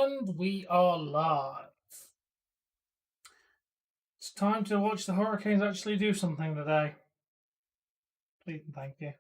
And we are live. It's time to watch the Hurricanes actually do something today. Please and thank you.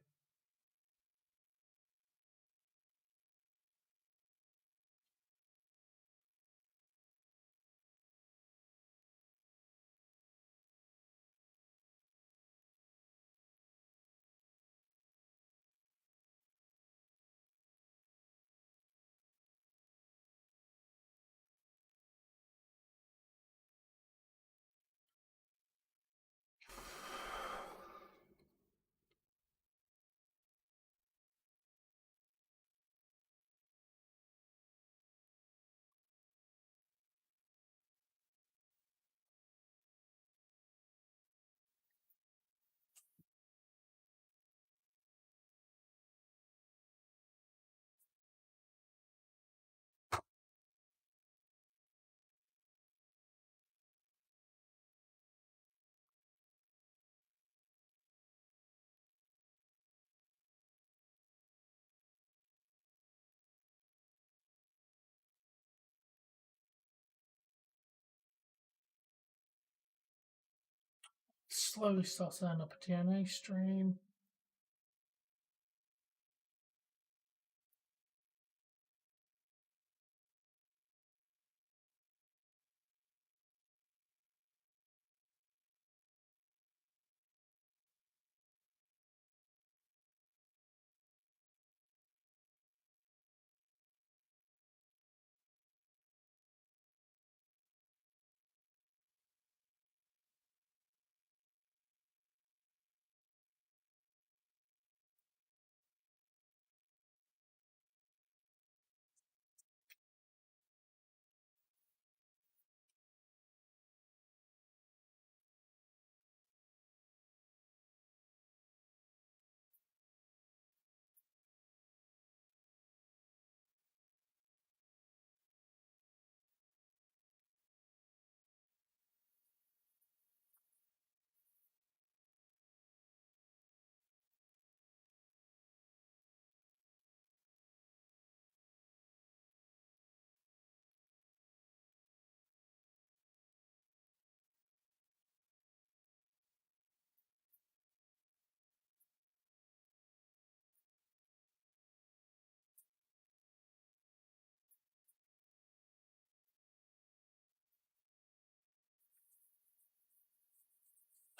Slowly start setting up a TNA stream.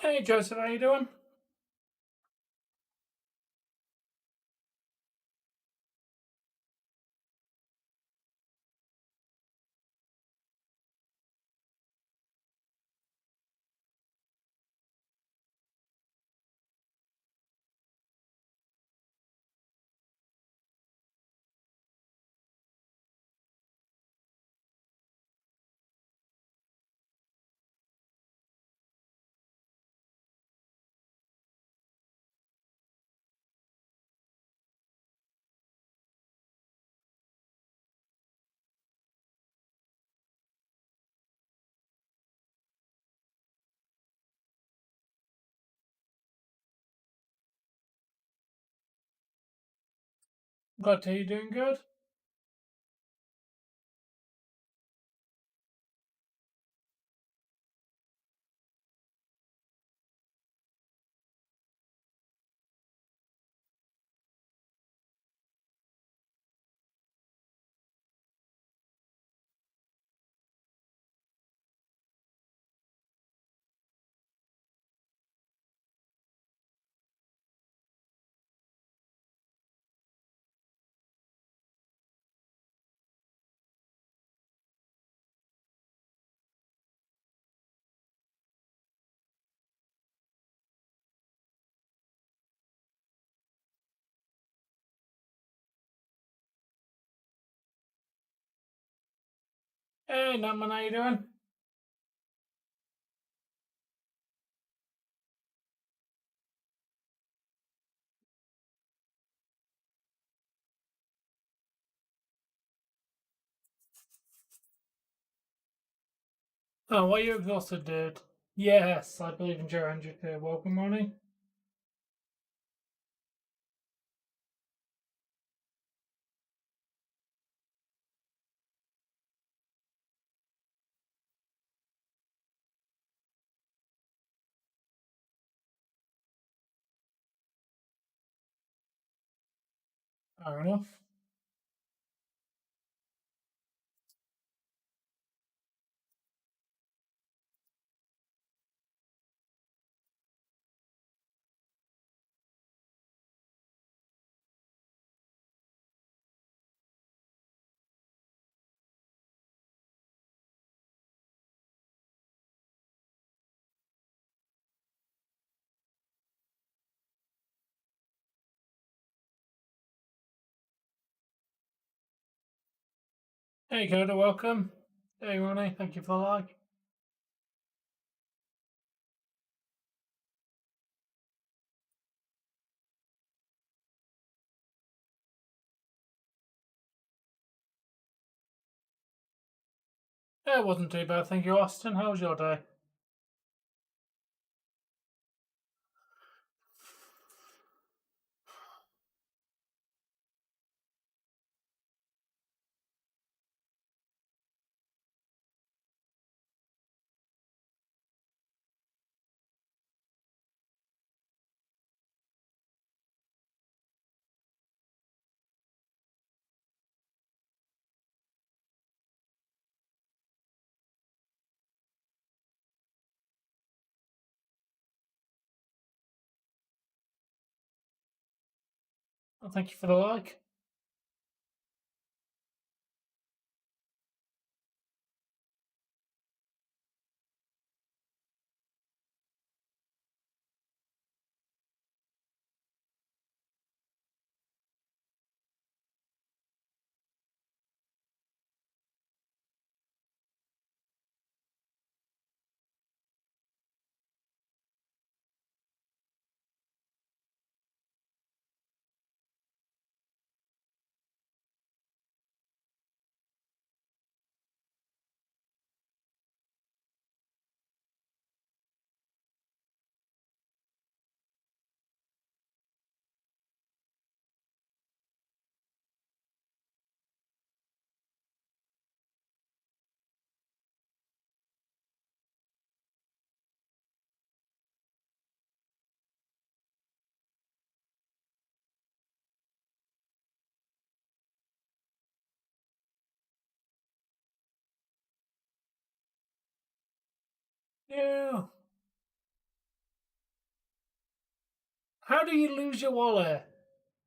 Hey Joseph, how you doing? Glad to hear you're doing good. Hey Nutman, how you doing? Oh, why are you exhausted, dude? Yes, I believe in Joe Hendrick here. Welcome, Ronnie. Fair enough. Hey, Coda, welcome. Hey, Ronnie, thank you for the like. It wasn't too bad, thank you, Austin. How was your day? Well, thank you for the like. Ew. How do you lose your wallet?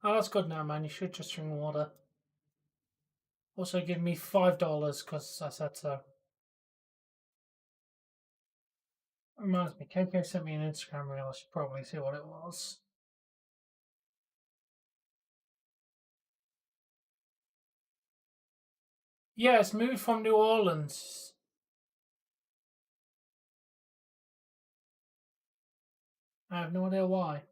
Oh, that's good now, man. You should just drink water. Also, give me $5 because I said so. Reminds me, KK sent me an Instagram reel. I should probably see what it was. Yeah, it's moved from New Orleans. I have no idea why.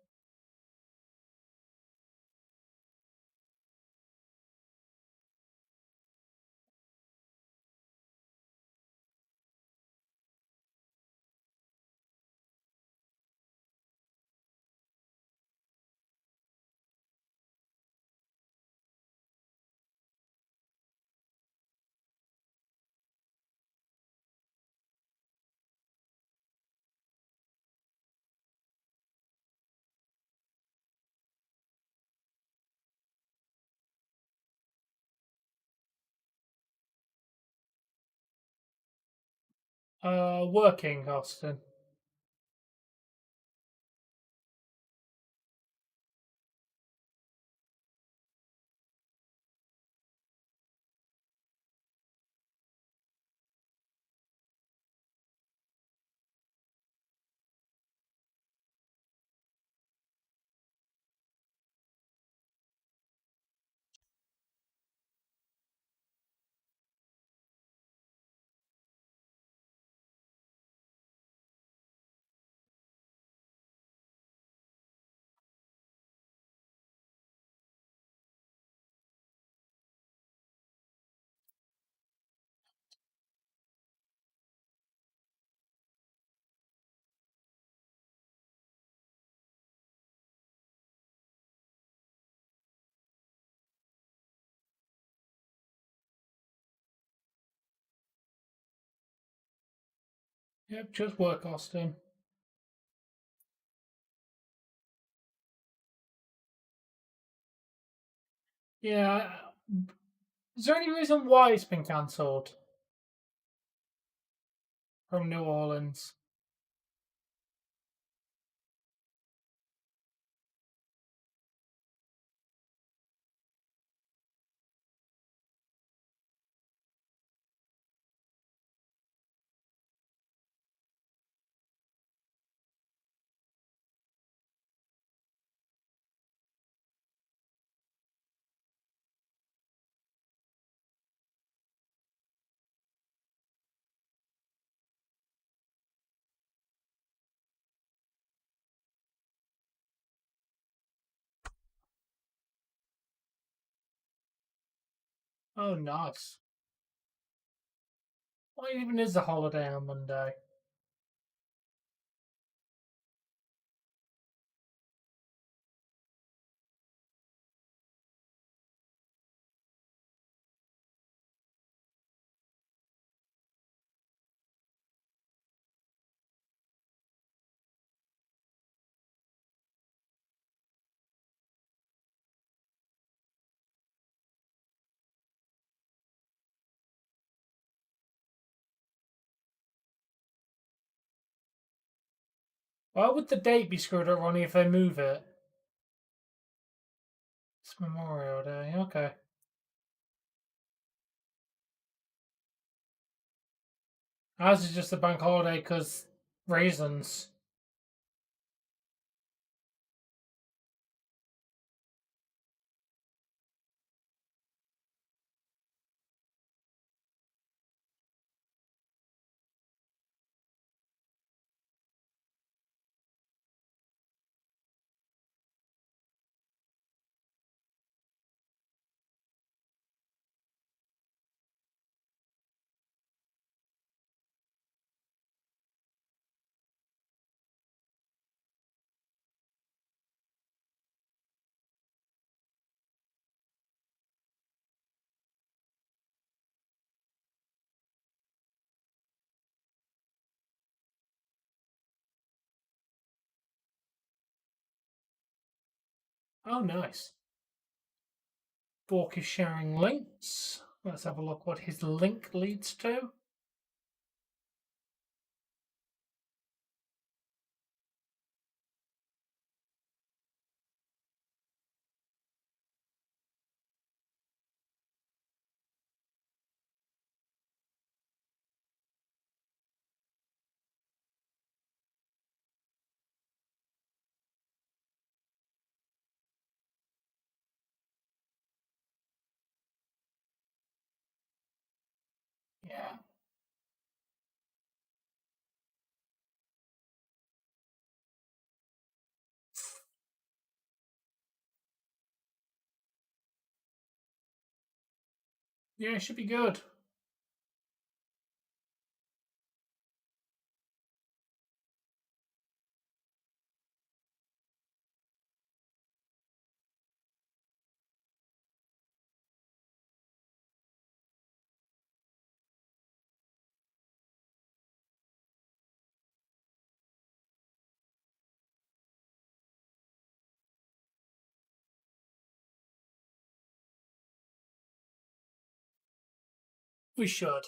Working, Austin. Yep, just work, Austin. Yeah. Is there any reason why it's been cancelled from New Orleans? Oh, nice. What even is a holiday on Monday? Why would the date be screwed up, Ronnie, if they move it? It's Memorial Day. Okay. Ours is just a bank holiday because reasons. Oh, nice. Bork is sharing links. Let's have a look what his link leads to. Yeah. Yeah, it should be good. We should.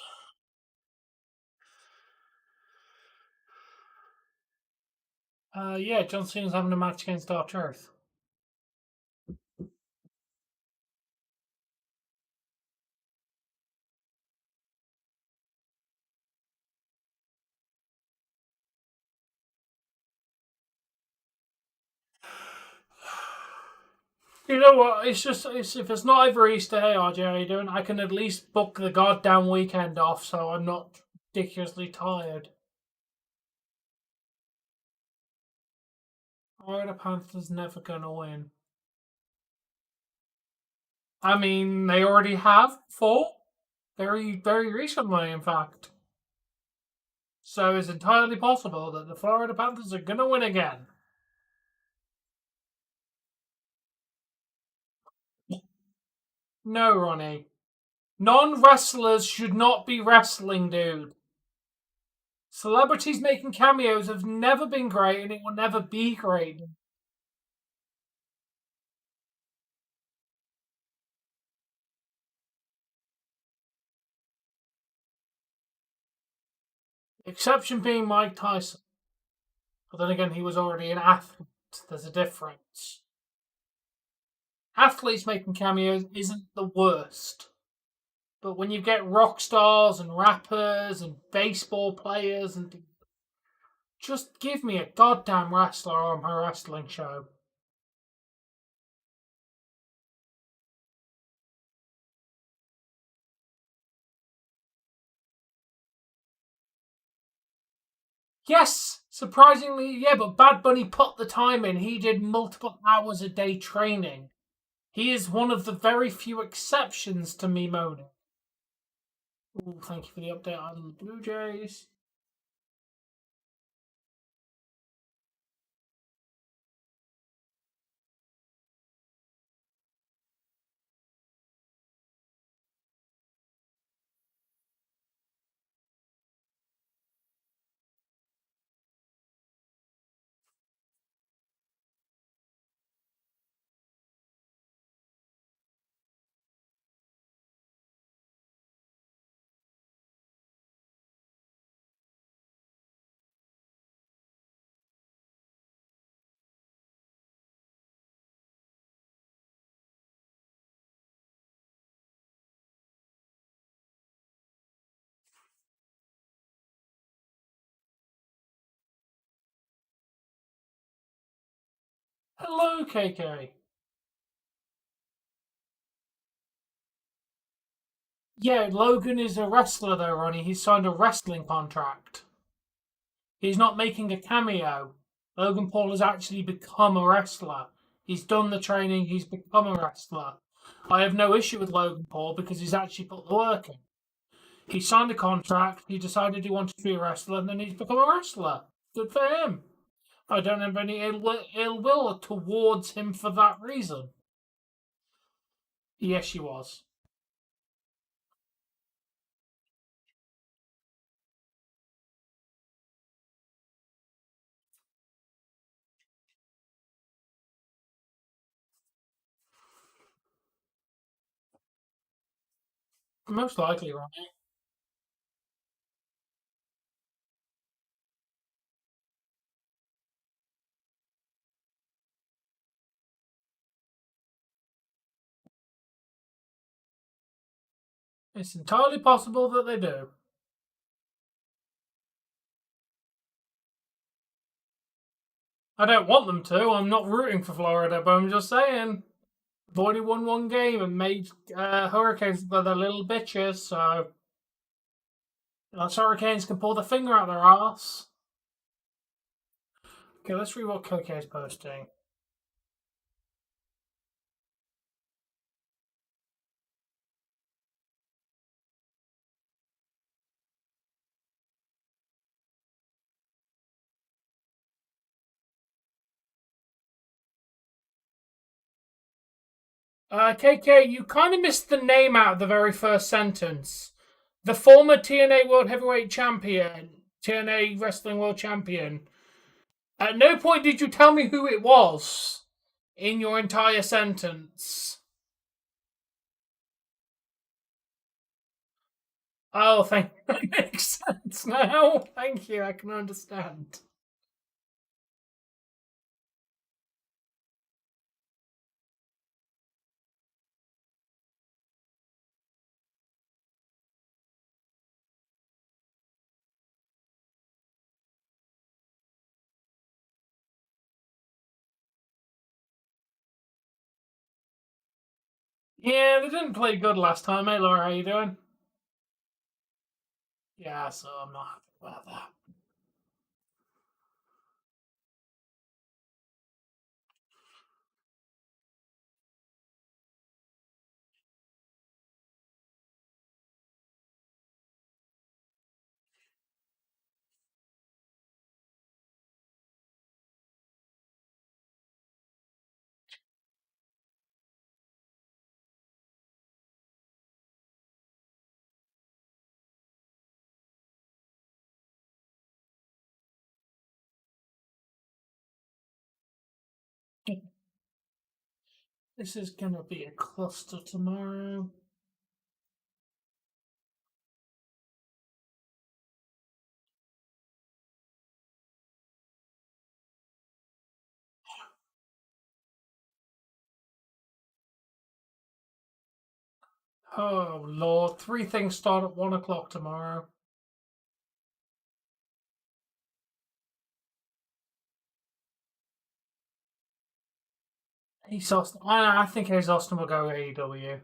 Yeah, John Cena's having a match against our Truth. You know what? If it's not over Easter, hey RJ, how you doing? I can at least book the goddamn weekend off, so I'm not ridiculously tired. Florida Panthers never gonna win. I mean, they already have four, very recently, in fact. So it's entirely possible that the Florida Panthers are gonna win again. No, Ronnie. Non-wrestlers should not be wrestling, dude. Celebrities making cameos have never been great, and it will never be great. Exception being Mike Tyson. But then again, he was already an athlete. There's a difference. Athletes making cameos isn't the worst. But when you get rock stars and rappers and baseball players and just give me a goddamn wrestler on my wrestling show. Yes, surprisingly, yeah, but Bad Bunny put the time in. He did multiple hours a day training. He is one of the very few exceptions to me moaning. Ooh, thank you for the update on the Blue Jays. Hello, KK. Yeah, Logan is a wrestler though, Ronnie. He's signed a wrestling contract. He's not making a cameo. Logan Paul has actually become a wrestler. He's done the training, he's become a wrestler. I have no issue with Logan Paul because he's actually put the work in. He signed a contract, he decided he wanted to be a wrestler, and then he's become a wrestler. Good for him. I don't have any ill will towards him for that reason. Yes, she was. Most likely, right? It's entirely possible that they do. I don't want them to. I'm not rooting for Florida, but I'm just saying. They've already won one game and made Hurricanes look like little bitches, so us Hurricanes can pull the finger out their ass. Okay, let's read what KK's posting. KK, you kind of missed the name out of the very first sentence. The former TNA World Heavyweight Champion, TNA Wrestling World Champion. At no point did you tell me who it was in your entire sentence. Oh, thank you. That makes sense now. Thank you. I can understand. Yeah, they didn't play good last time. Hey, Laura, how you doing? Yeah, so I'm not happy about that. This is gonna be a cluster tomorrow. Oh, Lord. 3 things start at 1 o'clock tomorrow. Ace Austin. I think Ace Austin will go AEW.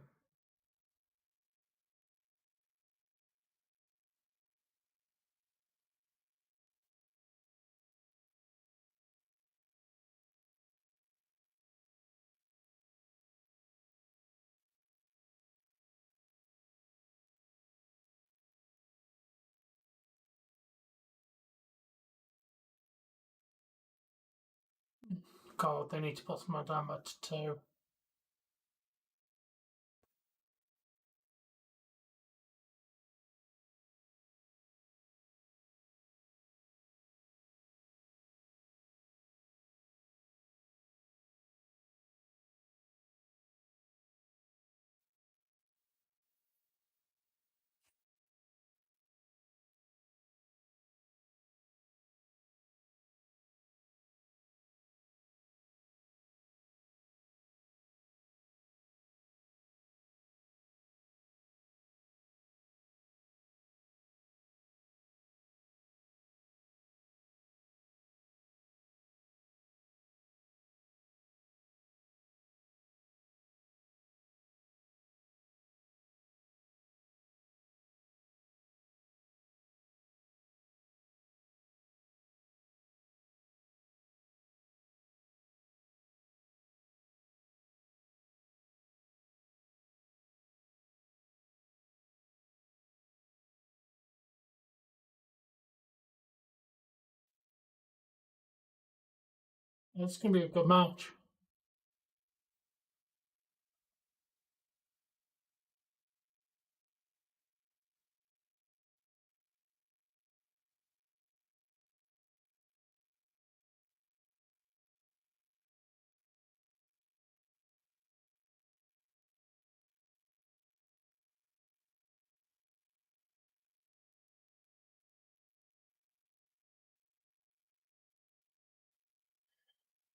God, they need to put my down by 2. It's going to be a good match.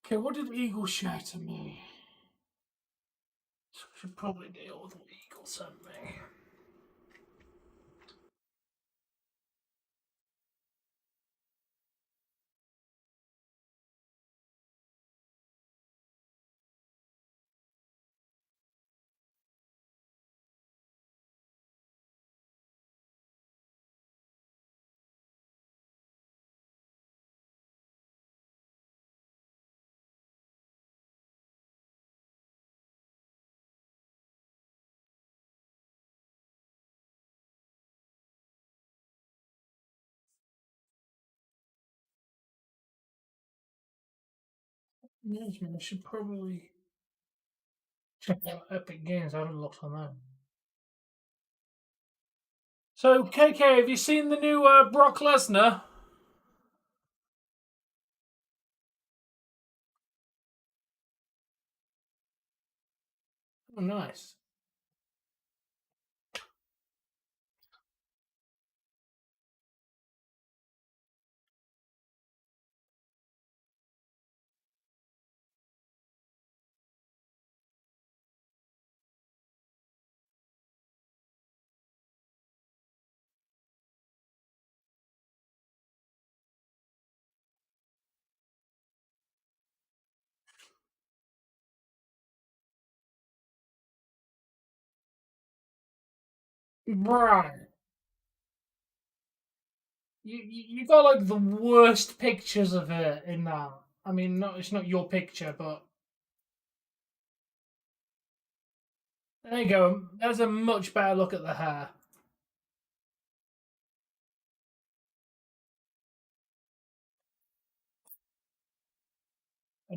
Okay, what did Eagle share to me? So we should probably deal with what Eagle sent me. Yes, man, I should probably check out Epic Games. I haven't looked on that. So, KK, have you seen the new Brock Lesnar? Oh, nice. Right. You got like the worst pictures of it in that. I mean, it's not your picture, but there you go. There's a much better look at the hair.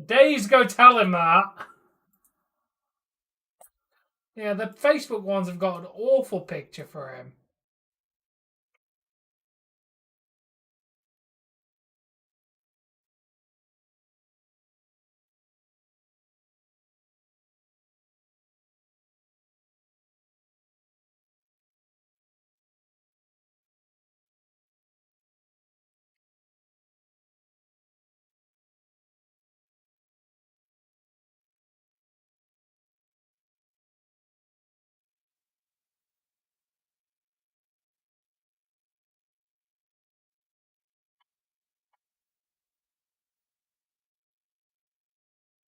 Days go tell him that. Yeah, the Facebook ones have got an awful picture for him.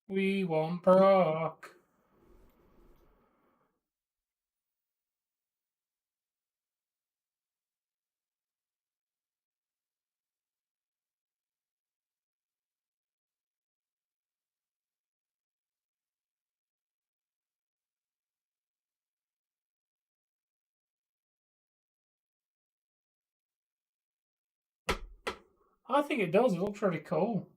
We want Brock. I think it does. It looks pretty cool.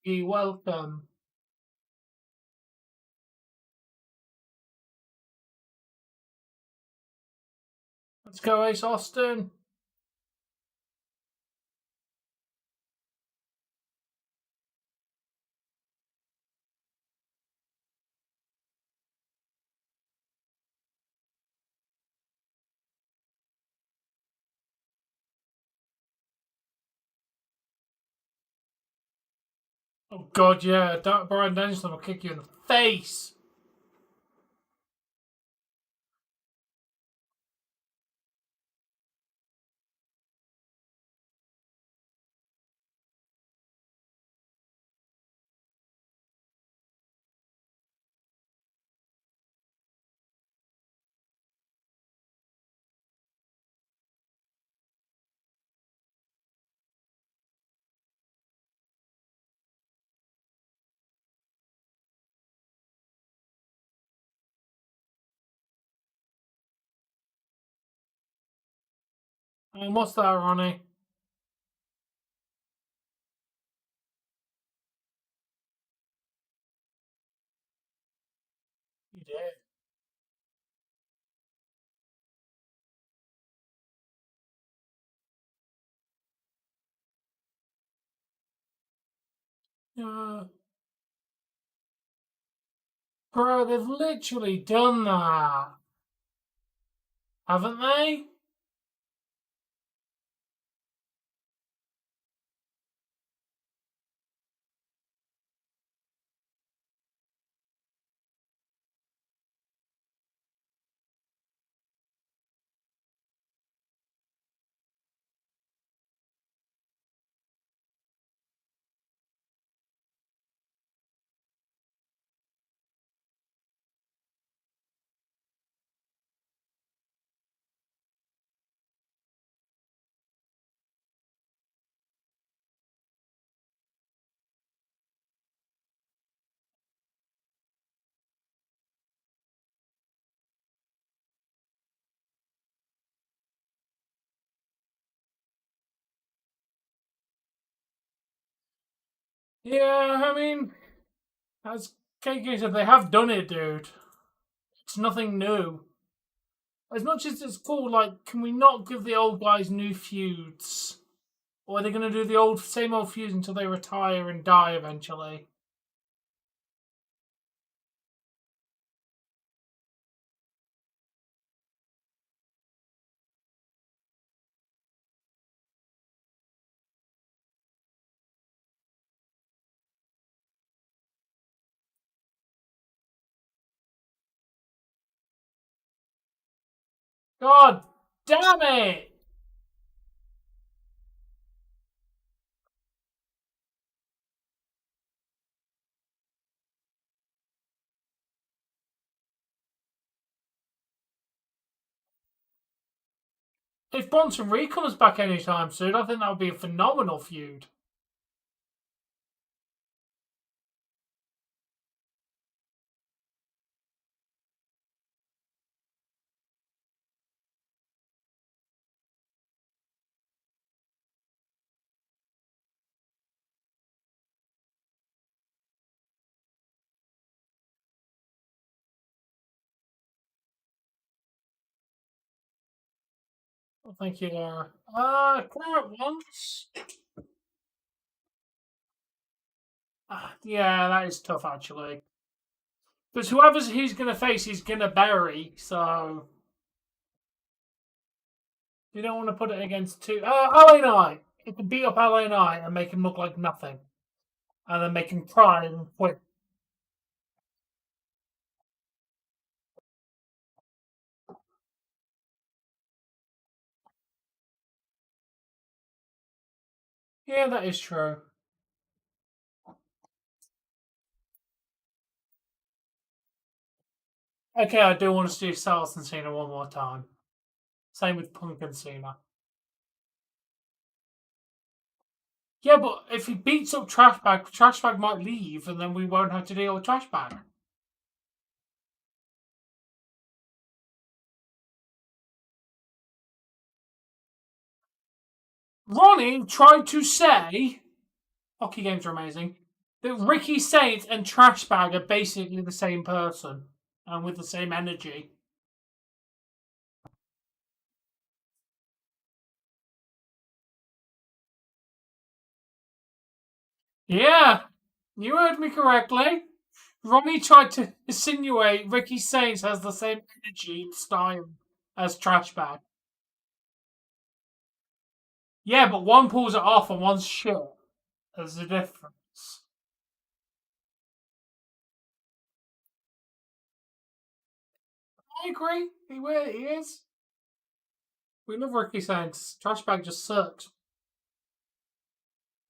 You're welcome. Let's go, Ace Austin. Oh God, yeah, that Brian Dennison will kick you in the face. And what's that, Ronnie? You did. Uh, Bro, they've literally done that, haven't they? Yeah, I mean, that's KK said they have done it, dude. It's nothing new. As much as it's cool, like, can we not give the old guys new feuds? Or are they going to do the same old feuds until they retire and die eventually? God damn it! If Bronson Reed comes back anytime soon, I think that would be a phenomenal feud. Well, thank you, Laura. Current ones. Yeah, that is tough actually. Because whoever's he's going to face, he's going to bury. So you don't want to put it against two. LA Knight. He can beat up LA Knight and make him look like nothing, and then make him cry and quit. Yeah, that is true. Okay, I do want to see Styles and Cena one more time. Same with Punk and Cena. Yeah, but if he beats up Trash Bag might leave, and then we won't have to deal with Trash Bag. Ronnie tried to say, hockey games are amazing, that Ricky Saint and Trash Bag are basically the same person and with the same energy. Yeah, you heard me correctly. Ronnie tried to insinuate Ricky Saints has the same energy and style as Trash Bag. Yeah, but one pulls it off and one's shit. There's a difference. I agree. He is. We love Ricky Saints. Trash Bag just sucks.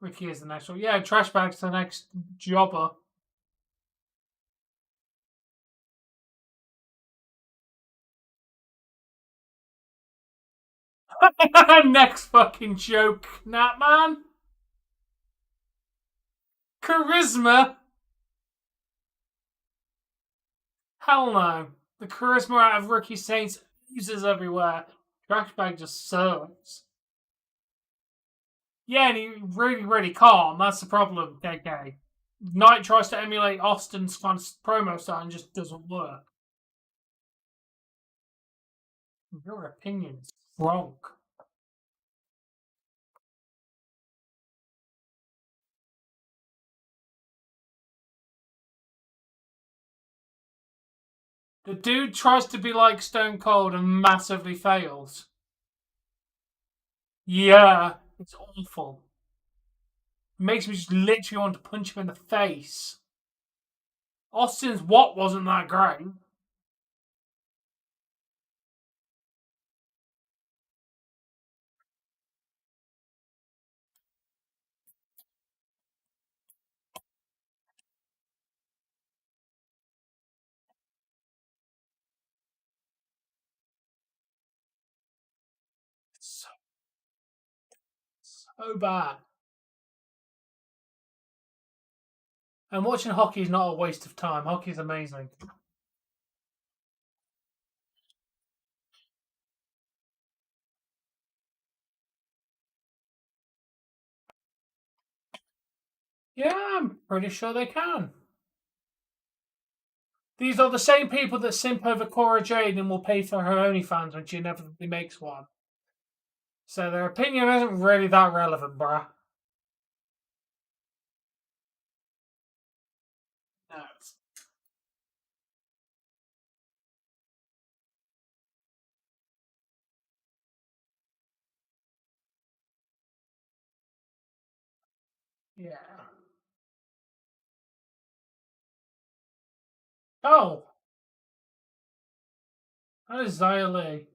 Ricky is the next one. Yeah, Trash Bag's the next jobber. Next fucking joke, Nat man. Charisma? Hell no. The charisma out of Ricky Saints oozes everywhere. Trash Bag just sucks. Yeah, and he's really, really calm. That's the problem, KK. Knight tries to emulate Austin's kind of promo style and just doesn't work. Your opinion's wrong. The dude tries to be like Stone Cold and massively fails. Yeah, it's awful. It makes me just literally want to punch him in the face. Austin's what wasn't that great. So, so bad. And watching hockey is not a waste of time. Hockey is amazing. Yeah, I'm pretty sure they can. These are the same people that simp over Cora Jade and will pay for her OnlyFans when she inevitably makes one. So their opinion isn't really that relevant, bruh. No. Yeah. Oh, that is Xia Li.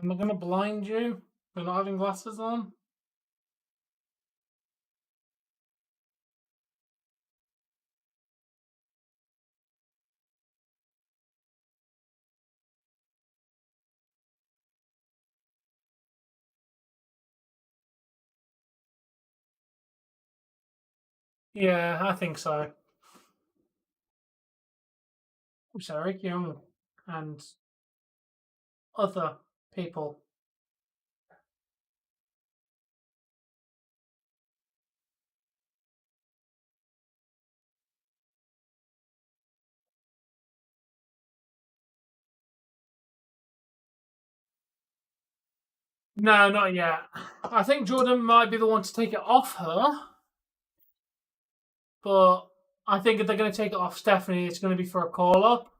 Am I going to blind you for not having glasses on? Yeah, I think so. So Eric Young and other people. No, not yet. I think Jordan might be the one to take it off her, but I think if they're going to take it off Stephanie, it's going to be for a call up.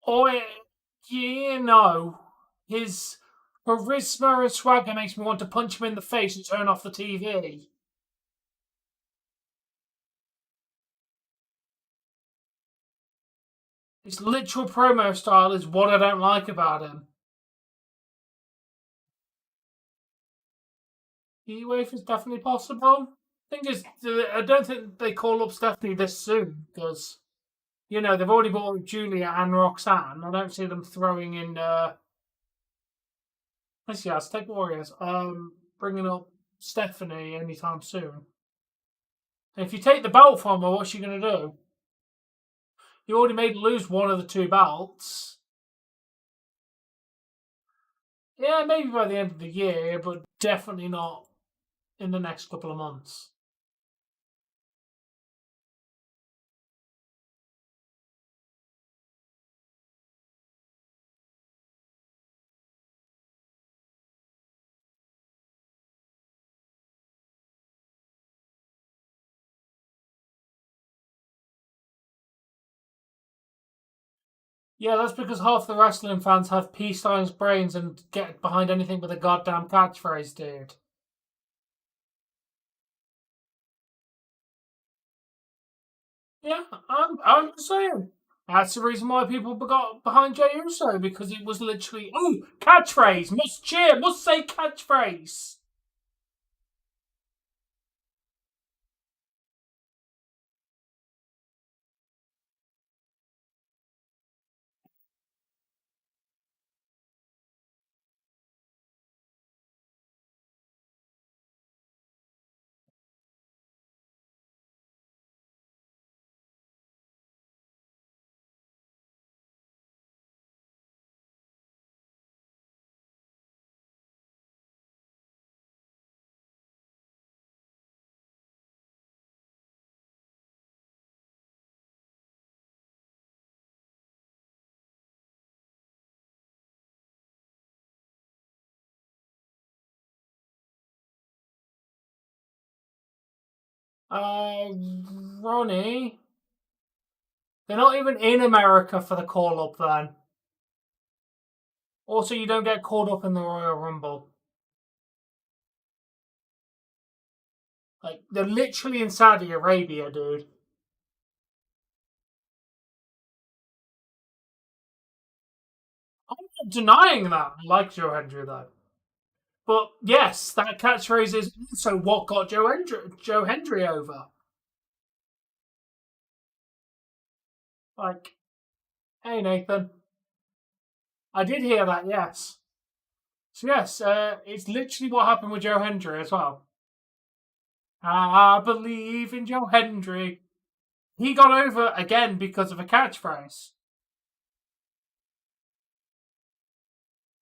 Or, you know, his charisma and swagger makes me want to punch him in the face and turn off the TV. His literal promo style is what I don't like about him. E-Wave is definitely possible. Thing is, I don't think they call up Stephanie this soon because, you know, they've already bought Julia and Roxanne. I don't see them throwing in. Let's see, Aztec Warriors. Bringing up Stephanie anytime soon. And if you take the belt from her, what's she going to do? You already made her lose one of the two belts. Yeah, maybe by the end of the year, but definitely not in the next couple of months. Yeah, that's because half the wrestling fans have pea-sized brains and get behind anything with a goddamn catchphrase, dude. Yeah, I'm saying. That's the reason why people got behind Jey Uso, because it was literally, oh, catchphrase, must cheer, must say catchphrase. Uh, Ronnie, they're not even in America for the call up then. Also, you don't get called up in the Royal Rumble. Like, they're literally in Saudi Arabia, dude. I'm not denying that. I like Joe Hendry, though. But yes, that catchphrase is also what got Joe Hendry over. Like, hey, Nathan. I did hear that, yes. So, yes, it's literally what happened with Joe Hendry as well. I believe in Joe Hendry. He got over again because of a catchphrase.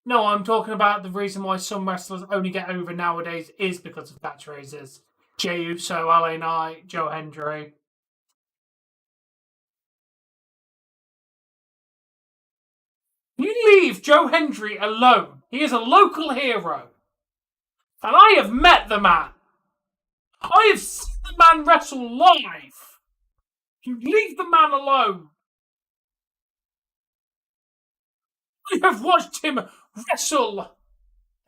No, I'm talking about the reason why some wrestlers only get over nowadays is because of catchphrases. Jey Uso, LA Knight, Joe Hendry. You leave Joe Hendry alone. He is a local hero. And I have met the man. I have seen the man wrestle live. You leave the man alone. I have watched him wrestle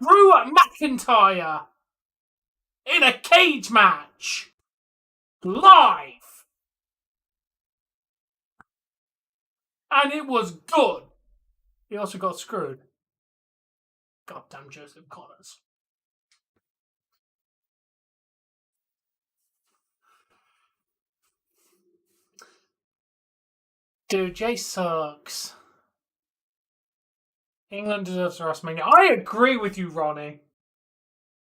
Drew McIntyre in a cage match live. And it was good. He also got screwed. Goddamn Joseph Connors. Dude, Jay sucks. England deserves a WrestleMania. I agree with you, Ronnie.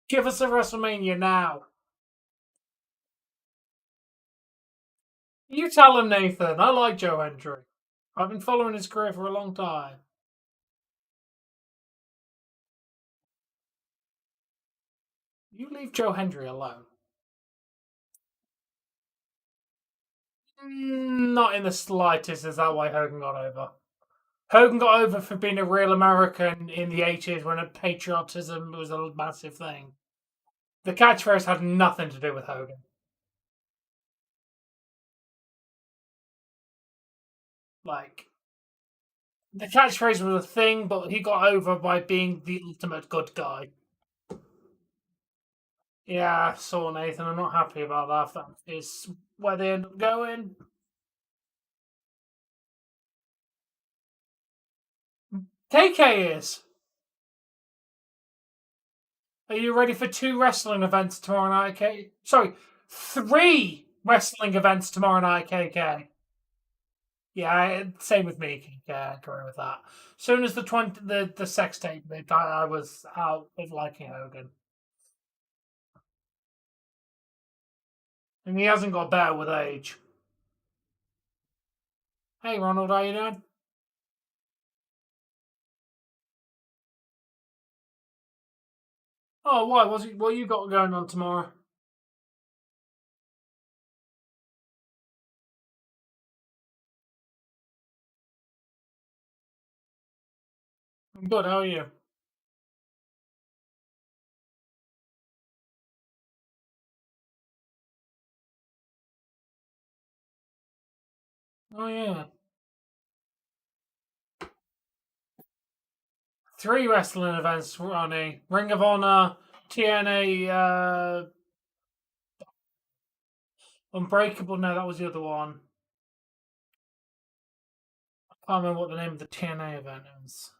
Give us a WrestleMania now. You tell him, Nathan. I like Joe Hendry. I've been following his career for a long time. You leave Joe Hendry alone. Not in the slightest is that why Hogan got over. Hogan got over for being a real American in the 80s when patriotism was a massive thing. The catchphrase had nothing to do with Hogan. Like, the catchphrase was a thing, but he got over by being the ultimate good guy. Yeah, so Nathan, I'm not happy about that. That is where they end up going. KK is. Are you ready for 2 wrestling events tomorrow night, KK? Sorry, 3 wrestling events tomorrow night, KK. Yeah, same with me. Yeah, I agree with that. As soon as the sex tape, I was out of liking Hogan, and he hasn't got better with age. Hey, Ronald, how you doing? Oh, why? What you got going on tomorrow? I'm good. How are you? Oh yeah, 3 wrestling events running. Ring of Honor, TNA, Unbreakable. No, that was the other one. I can't remember what the name of the TNA event is.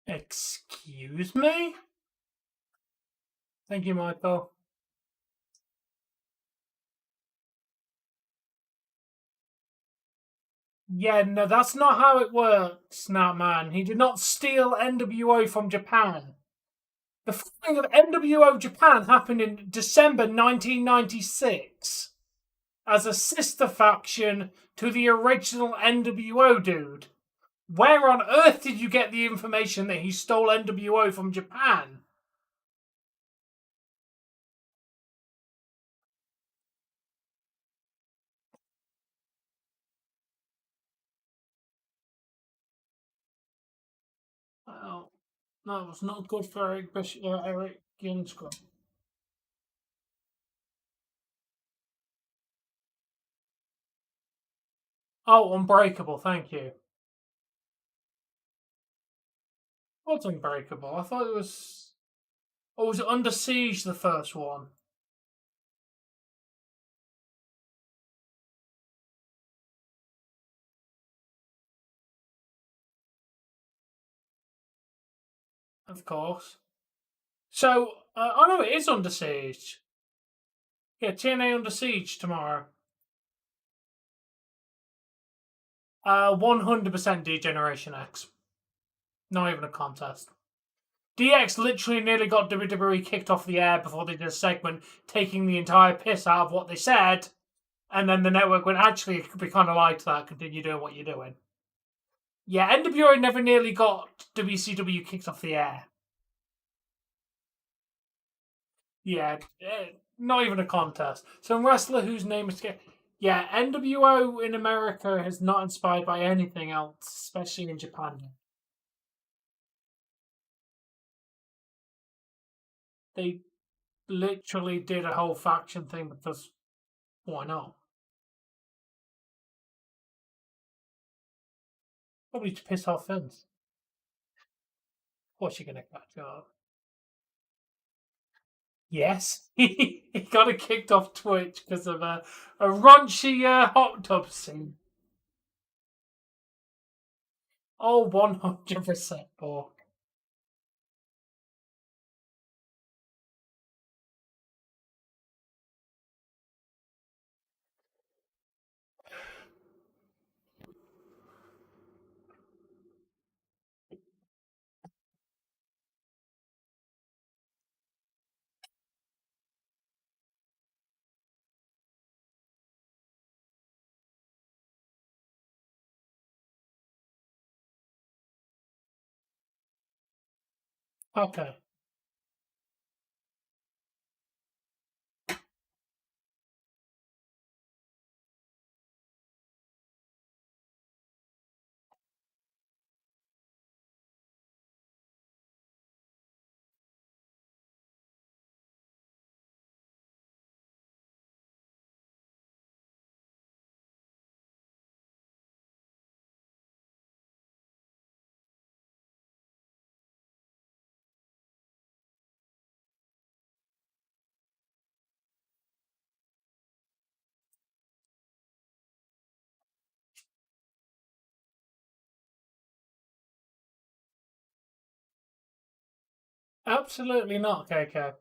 Excuse me? Thank you, Michael. Yeah, no, that's not how it works, now, man. He did not steal NWO from Japan. The founding of NWO Japan happened in December 1996 as a sister faction to the original NWO dude. Where on earth did you get the information that he stole NWO from Japan? Well, No, it's not good for Eric Youngscroft. Oh, Unbreakable, thank you. What's Unbreakable? I thought it was. Or was it Under Siege, the first one? Of course. So, oh no, it is Under Siege. Yeah, TNA Under Siege tomorrow. 100% Degeneration X. Not even a contest. DX literally nearly got WWE kicked off the air before they did a segment taking the entire piss out of what they said, and then the network went, actually, we kind of liked that, continue doing what you're doing. Yeah, NWO never nearly got WCW kicked off the air. Yeah, not even a contest. Some wrestler whose name is... Yeah, NWO in America is not inspired by anything else, especially in Japan. They literally did a whole faction thing because why not? Probably to piss off Vince. Of course you're going to catch up. Yes, he got it kicked off Twitch because of a raunchy hot tub scene. Oh, 100% Bork. Okay. Absolutely not, KK.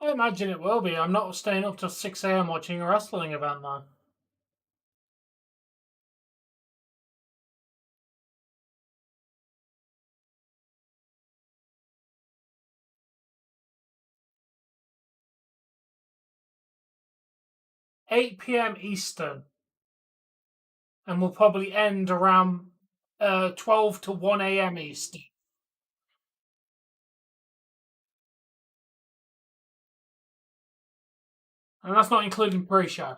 I imagine it will be. I'm not staying up till 6 a.m. watching a wrestling event now. 8 p.m. Eastern, and will probably end around 12 to 1 a.m. Eastern. And that's not including pre show.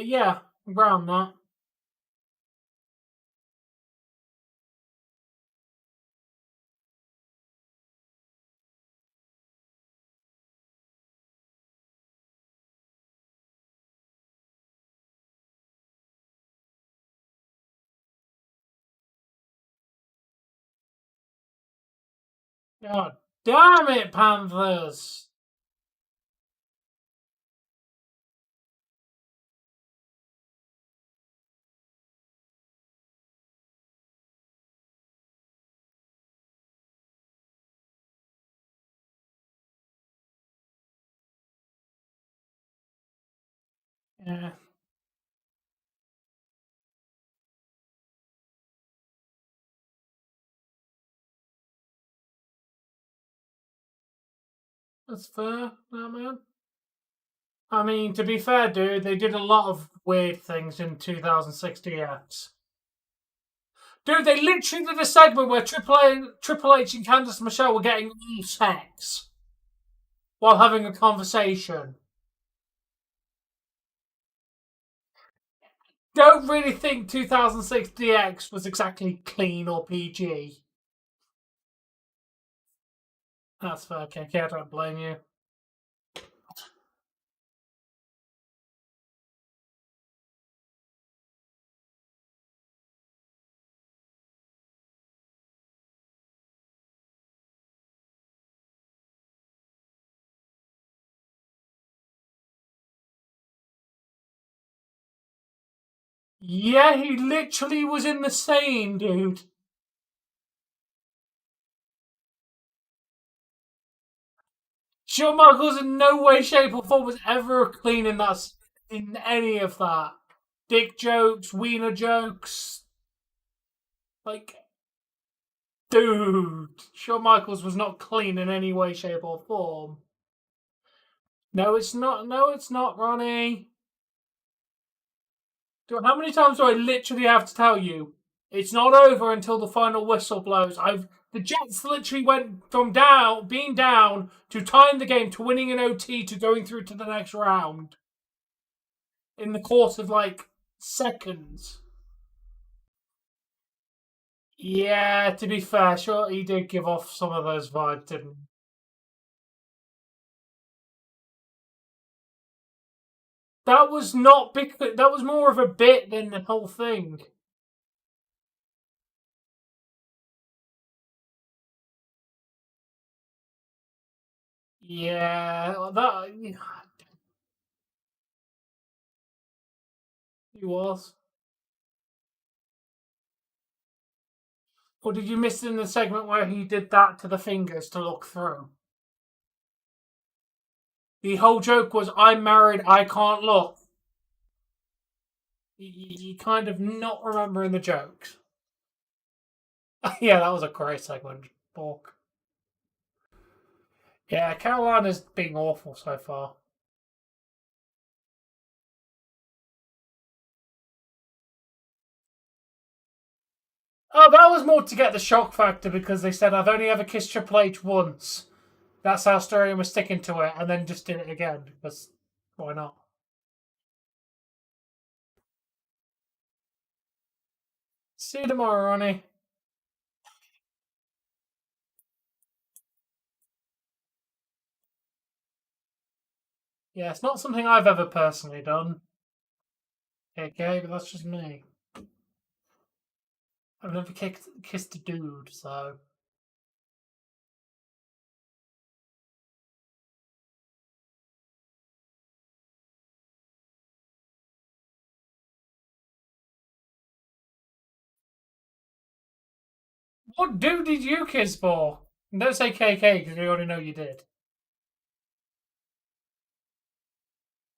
Yeah, around that. God damn it, Panthers! Yeah. That's fair, that man. I mean, to be fair, dude, they did a lot of weird things in 2006 DX. Dude, they literally did a segment where Triple H and Candice Michelle were getting all sex while having a conversation. Don't really think 2006 DX was exactly clean or PG. That's fair, KK. I don't blame you. Yeah, he literally was in the same, dude. Shawn Michaels in no way, shape, or form was ever clean in any of that. Dick jokes, wiener jokes. Like, dude, Shawn Michaels was not clean in any way, shape, or form. No, it's not. No, it's not, Ronnie. Dude, how many times do I literally have to tell you? It's not over until the final whistle blows. The Jets literally went from being down to tying the game to winning an OT to going through to the next round in the course of like seconds. Yeah, to be fair, sure he did give off some of those vibes, didn't he? That was not big. That was more of a bit than the whole thing. Yeah, that he was. Or did you miss in the segment where he did that to the fingers to look through? The whole joke was, "I'm married, I can't look." You kind of not remembering the jokes. Yeah, that was a great segment, Bork. Yeah, Carolina's being awful so far. Oh, that was more to get the shock factor because they said, "I've only ever kissed Triple H once." That's how Sterling was sticking to it, and then just did it again because why not? See you tomorrow, Ronnie. Yeah, it's not something I've ever personally done. Okay, but that's just me. I've never kissed a dude, so. What dude did you kiss for? And don't say KK because we already know you did.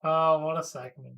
Oh, what a segment.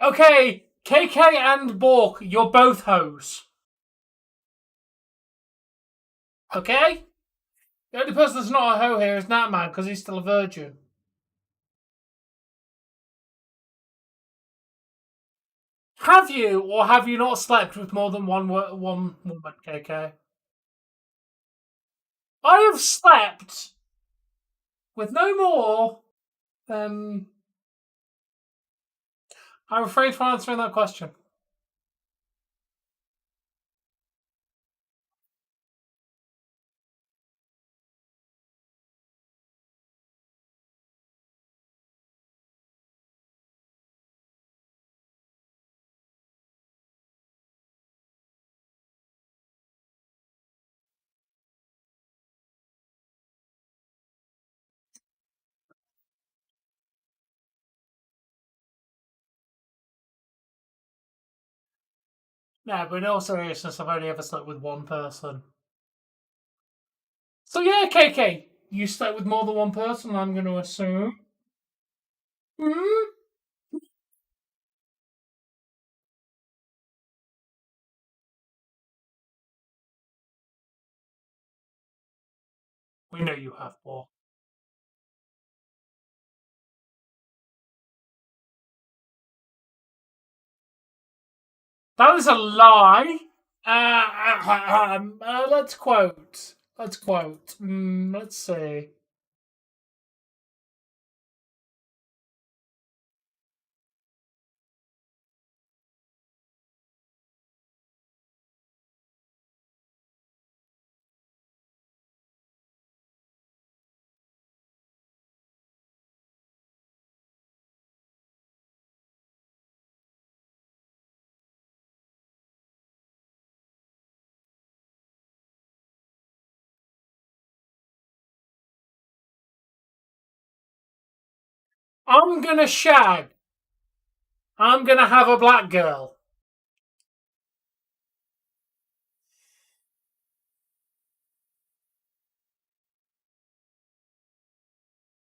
Okay, KK and Bork, you're both hoes. Okay? The only person that's not a hoe here is Natman because he's still a virgin. Have you or have you not slept with more than one woman, KK? I have slept with no more than. I'm afraid for answering that question. No, but in all seriousness, I've only ever slept with one person. So yeah, KK, you slept with more than one person, I'm going to assume. Hmm? We know you have, Paul. That is a lie. Let's quote. Let's quote. Let's see. I'm gonna shag. I'm gonna have a black girl.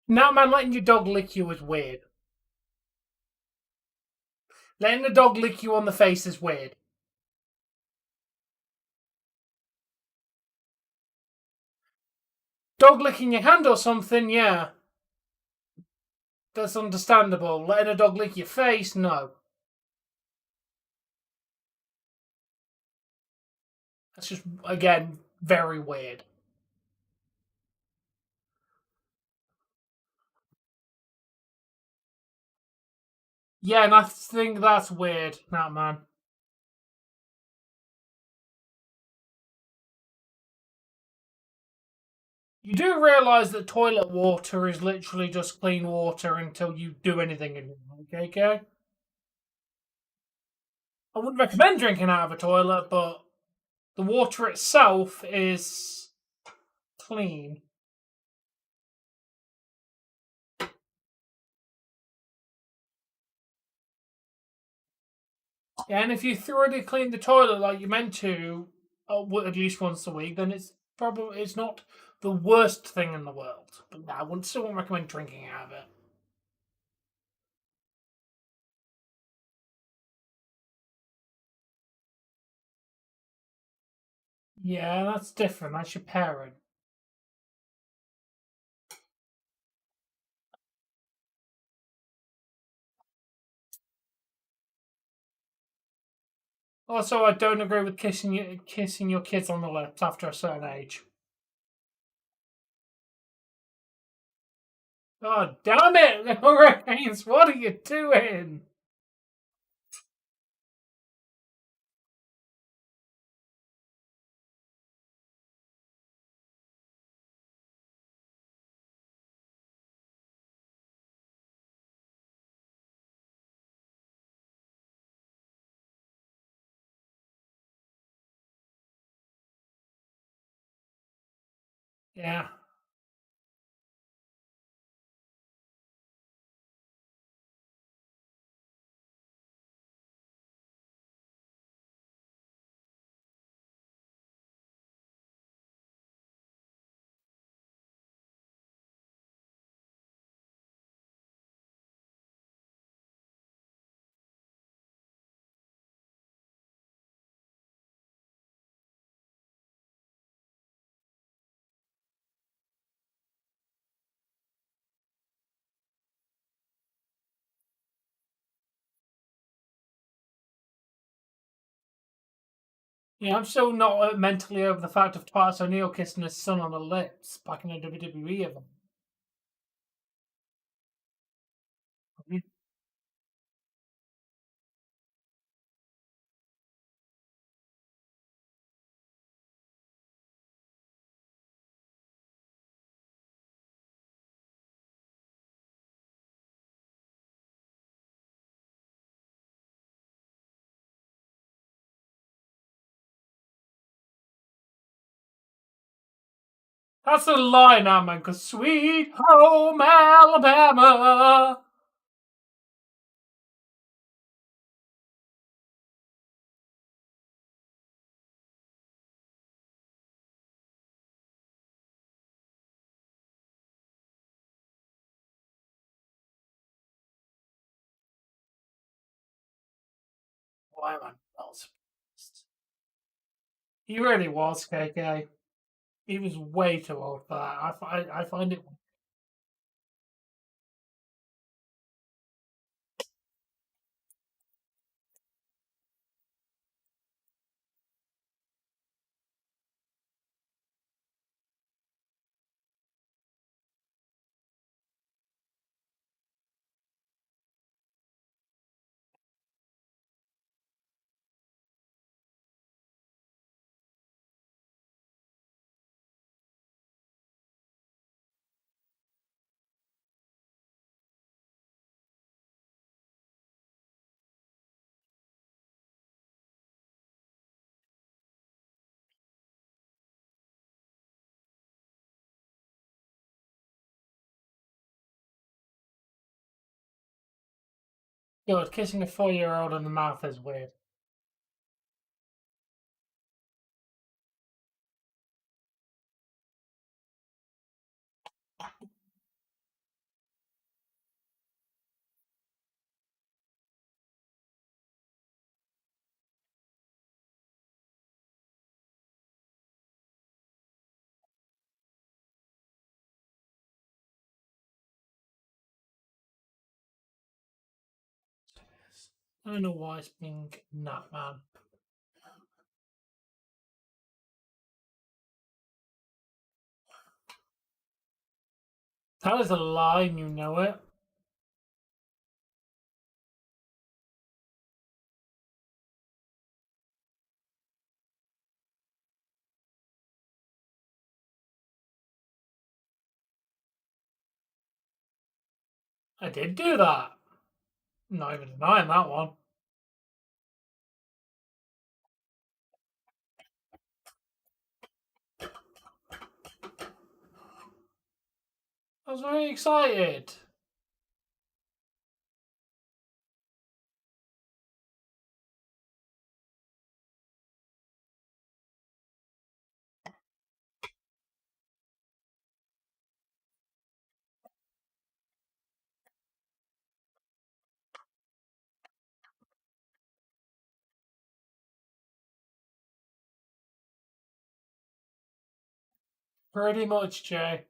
Now, man, letting your dog lick you is weird. Letting the dog lick you on the face is weird. Dog licking your hand or something, yeah. That's understandable. Letting a dog lick your face, no. That's just, again, very weird. Yeah, and I think that's weird, nah, man. You do realise that toilet water is literally just clean water until you do anything in it, okay, okay? I wouldn't recommend drinking out of a toilet, but the water itself is clean. Yeah, and if you thoroughly clean the toilet like you're meant to, at least once a week, then it's not the worst thing in the world. But no, still wouldn't recommend drinking out of it. Yeah, that's different. That's your parent. Also, I don't agree with kissing your kids on the lips after a certain age. God damn it, Hurricanes! What are you doing? Yeah. Yeah, I'm still not mentally over the fact of Titus O'Neil kissing his son on the lips back in a WWE event. Mhm. That's the line now, man, because Sweet Home Alabama. Why am I not surprised? He really was, KK. He was way too old for that. I find it good. Kissing a 4-year-old in the mouth is weird. I don't know why it's being that man. That is a lie, and you know it. I did do that. I'm not even denying that one. I was very excited. Pretty much, Jay.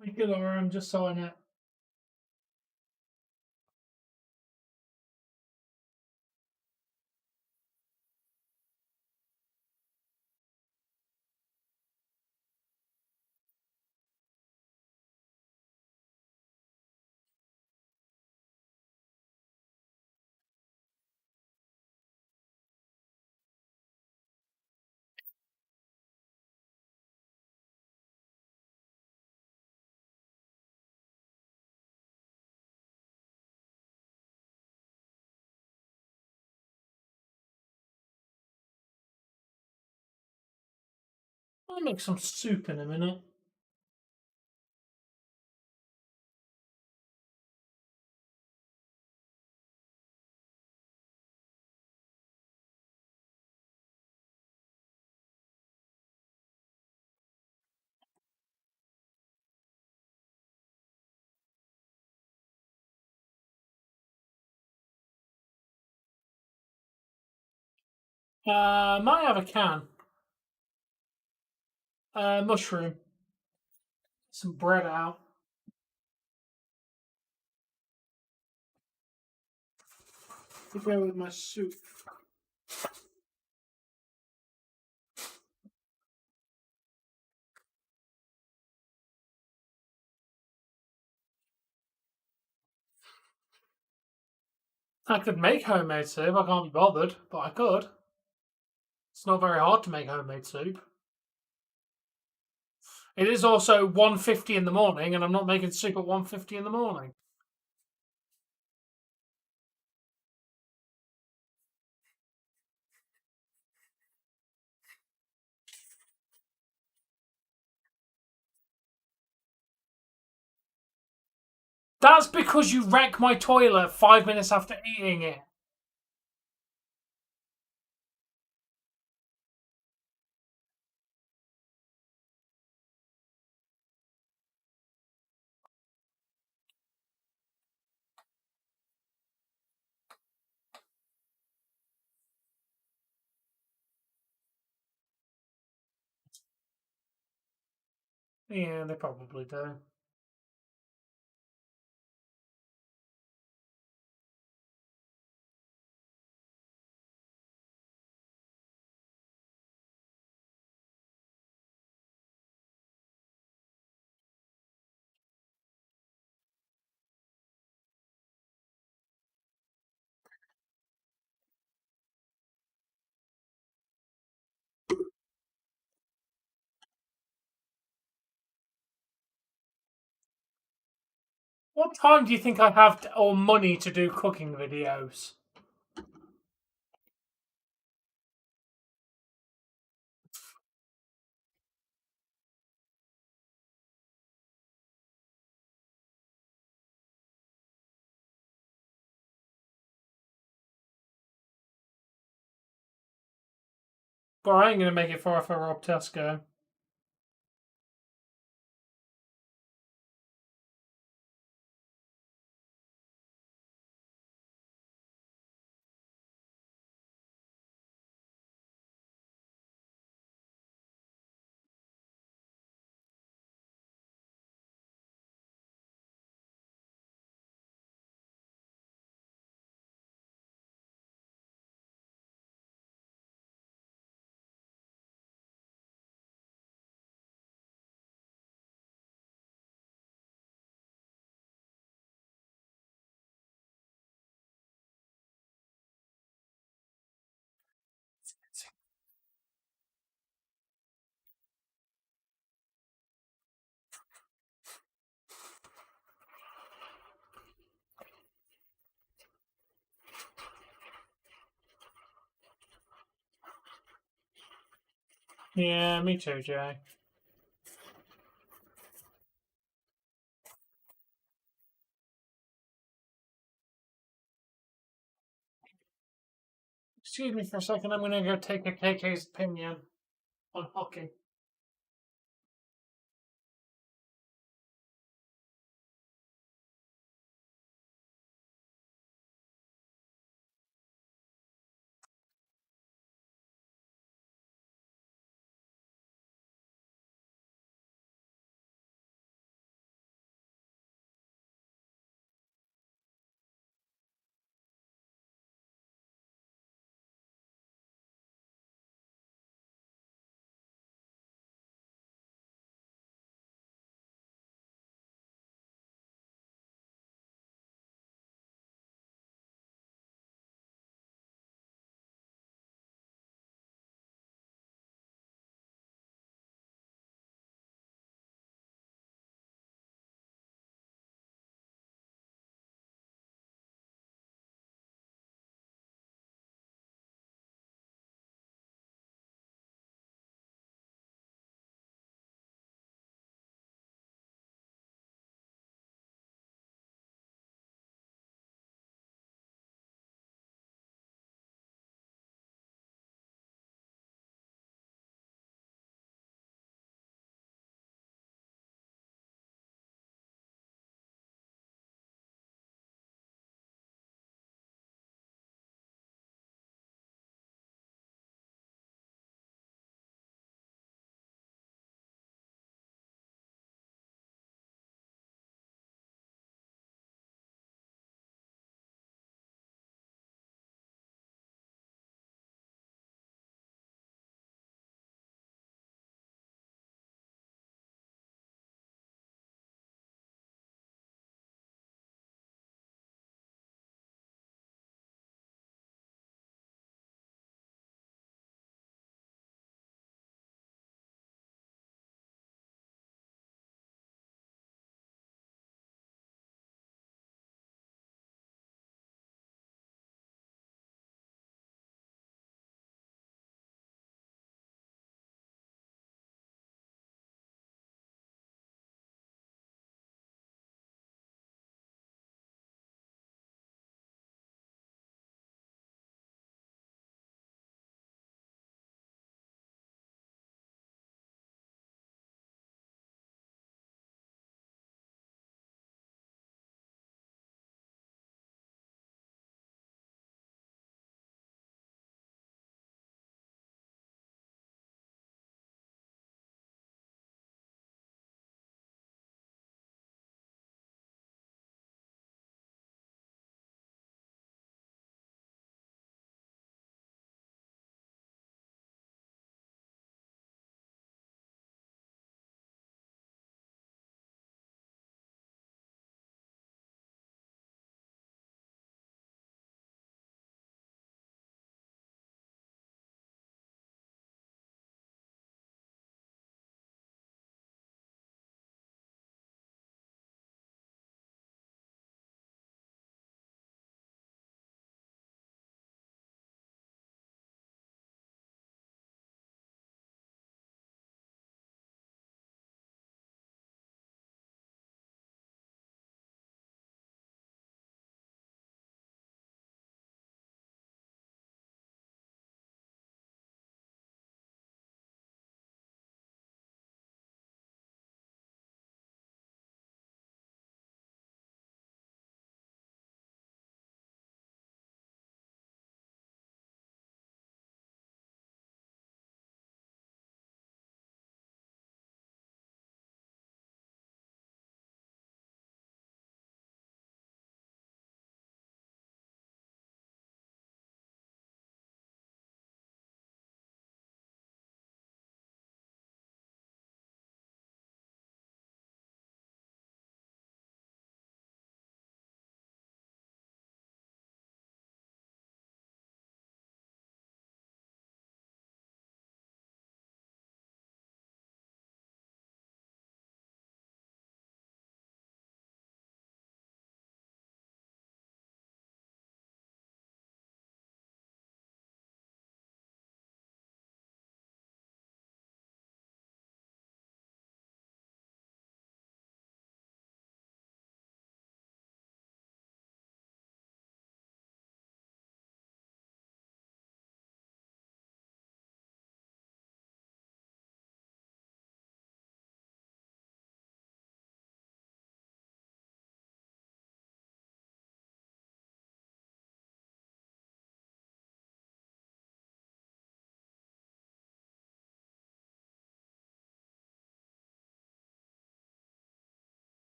Thank you, Laura. I'm just signing it. I'll make some soup in a minute. Might have a can. Mushroom. Some bread out. To go with my soup. I could make homemade soup. I can't be bothered, but I could. It's not very hard to make homemade soup. It is also 1:50 in the morning, and I'm not making soup at 1:50 in the morning. That's because you wreck my toilet 5 minutes after eating it. Yeah, they probably do. What time do you think I have or money to do cooking videos? But I ain't going to make it far if I rob Tesco. Yeah, me too, Jay. Excuse me for a second. I'm going to go take a KK's opinion on hockey.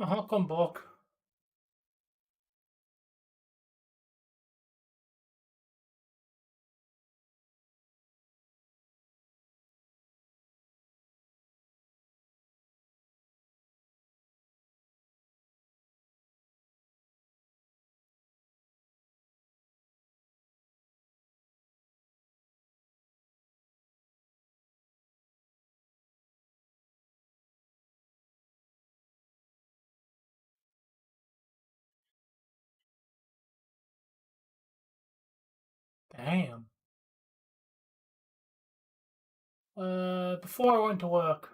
I'll come back. Damn. Before I went to work.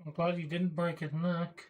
I'm glad he didn't break his neck.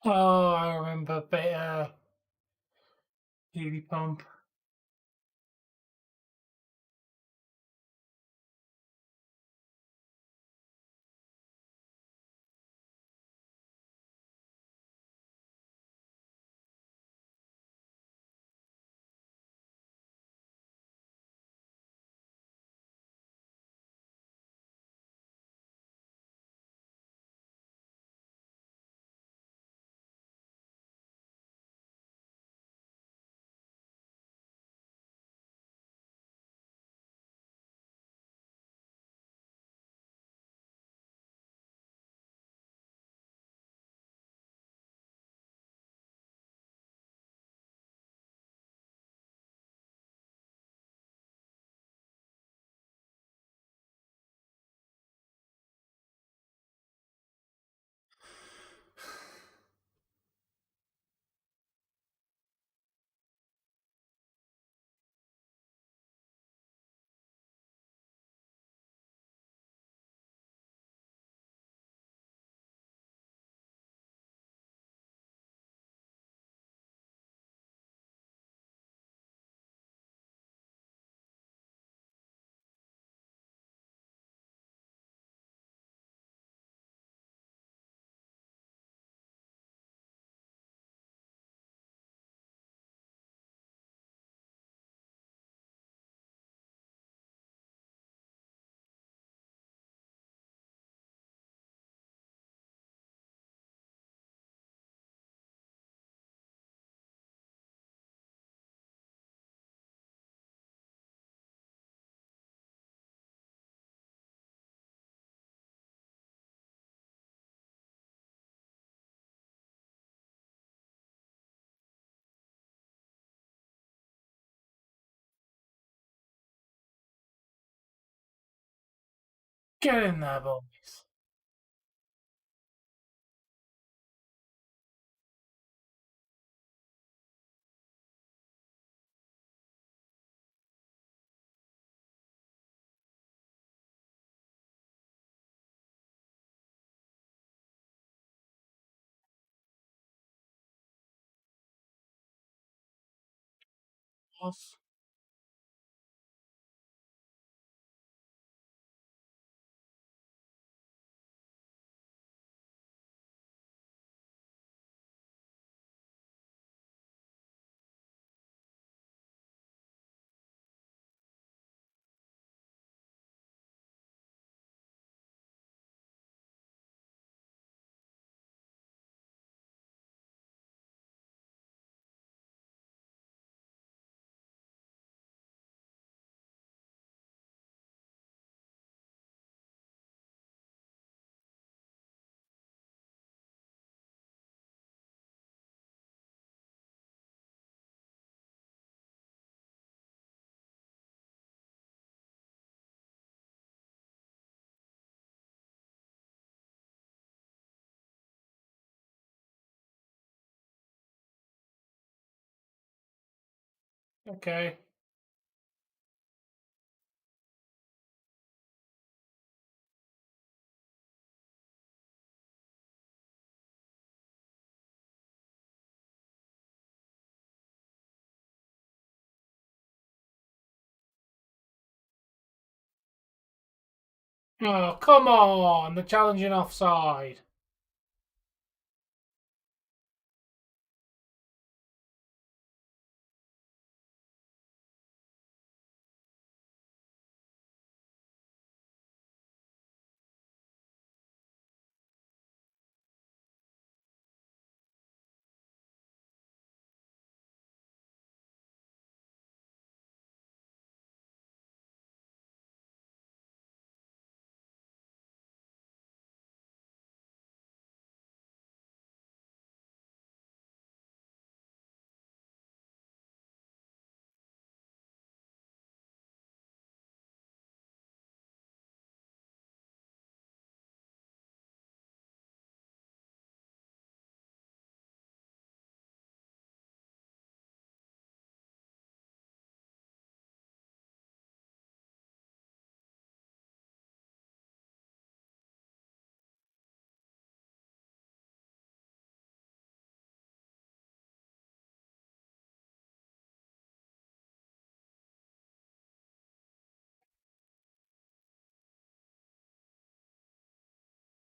Oh, I remember Beauty Pump. Get in there, boys. Off. Okay. Oh, come on! The challenging offside.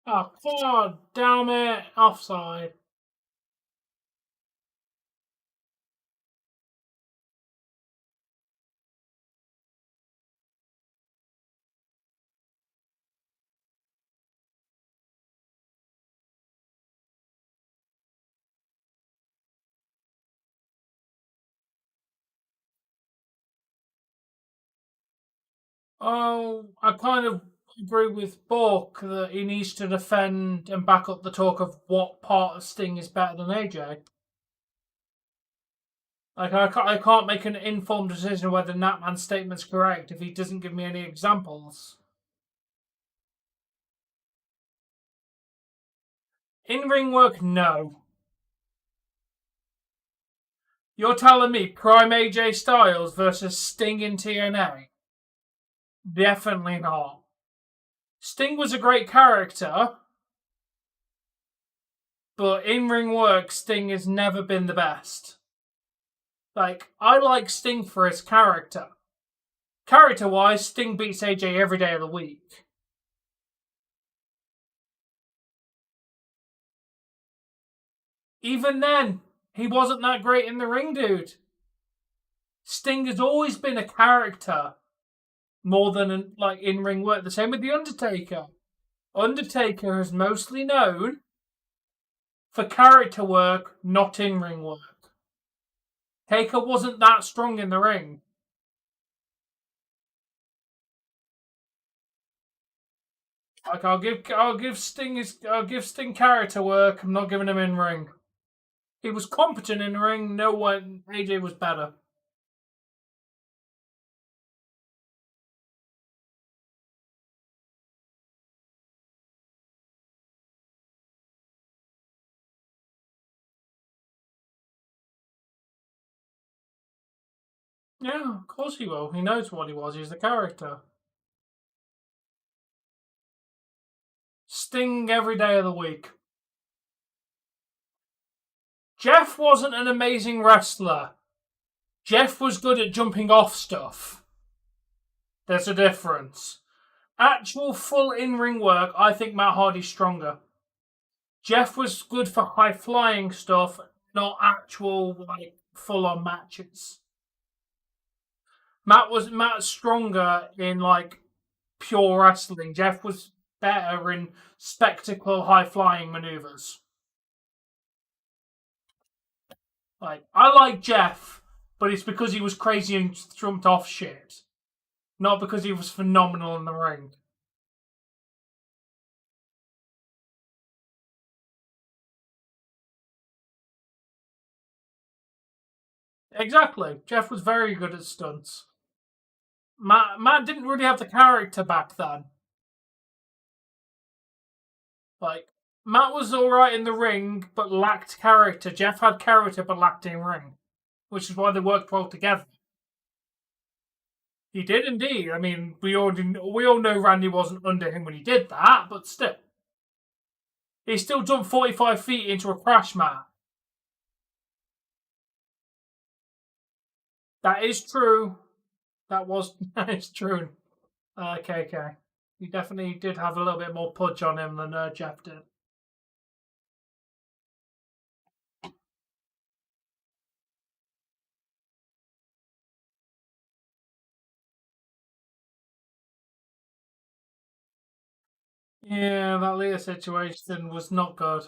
Oh, God damn it! Offside. Oh, I kind of agree with Bork that he needs to defend and back up the talk of what part of Sting is better than AJ. Like, I can't make an informed decision whether Natman's statement's correct if he doesn't give me any examples. In ring work, no. You're telling me Prime AJ Styles versus Sting in TNA? Definitely not. Sting was a great character, but in ring work, Sting has never been the best. Like, I like Sting for his character. Character wise, Sting beats AJ every day of the week. Even then, he wasn't that great in the ring, dude. Sting has always been a character more than like in ring work. The same with The Undertaker. Undertaker is mostly known for character work, not in ring work. Taker wasn't that strong in the ring. Like I'll give Sting character work. I'm not giving him in ring. He was competent in the ring. No one AJ was better. Yeah, of course he will. He knows what he was. He's the character. Sting every day of the week. Jeff wasn't an amazing wrestler. Jeff was good at jumping off stuff. There's a difference. Actual full in-ring work, I think Matt Hardy's stronger. Jeff was good for high-flying stuff, not actual full-on matches. Matt's stronger in pure wrestling. Jeff was better in spectacle, high-flying maneuvers. I like Jeff, but it's because he was crazy and jumped off shit, not because he was phenomenal in the ring. Exactly. Jeff was very good at stunts. Matt didn't really have the character back then. Matt was alright in the ring, but lacked character. Jeff had character, but lacked in ring, which is why they worked well together. He did indeed. I mean, we all know Randy wasn't under him when he did that, but still, he still jumped 45 feet into a crash mat. That is true. That is true. KK. He definitely did have a little bit more punch on him than Jeff did. Yeah, that Leah situation was not good.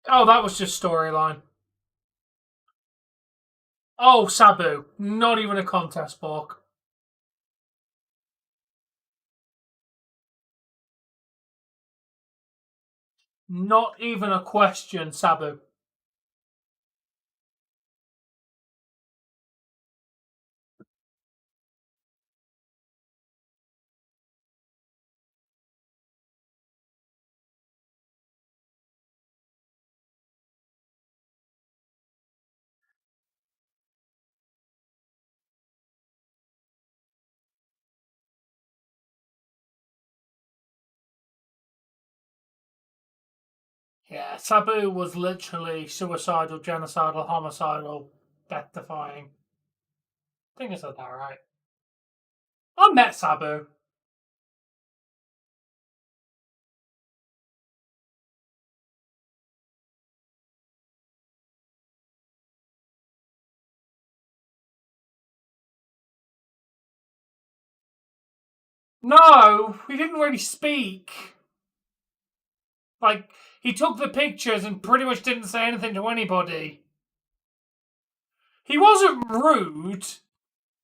Oh, that was just storyline. Oh, Sabu. Not even a contest, Bork. Not even a question, Sabu. Yeah, Sabu was literally suicidal, genocidal, homicidal, death defying. I think I said that right. I met Sabu. No, we didn't really speak. He took the pictures and pretty much didn't say anything to anybody. He wasn't rude,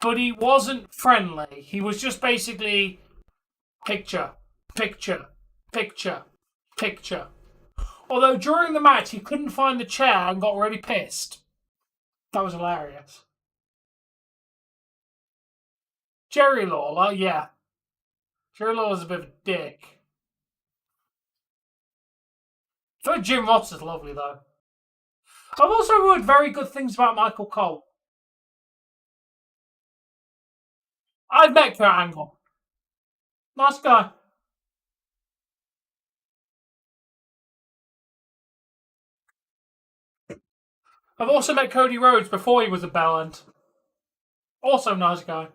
but he wasn't friendly. He was just basically picture, picture, picture, picture. Although during the match he couldn't find the chair and got really pissed. That was hilarious. Jerry Lawler, yeah. Jerry Lawler's a bit of a dick. I thought Jim Ross is lovely though. I've also heard very good things about Michael Cole. I've met Kurt Angle. Nice guy. I've also met Cody Rhodes before he was a Bellend. Also nice guy.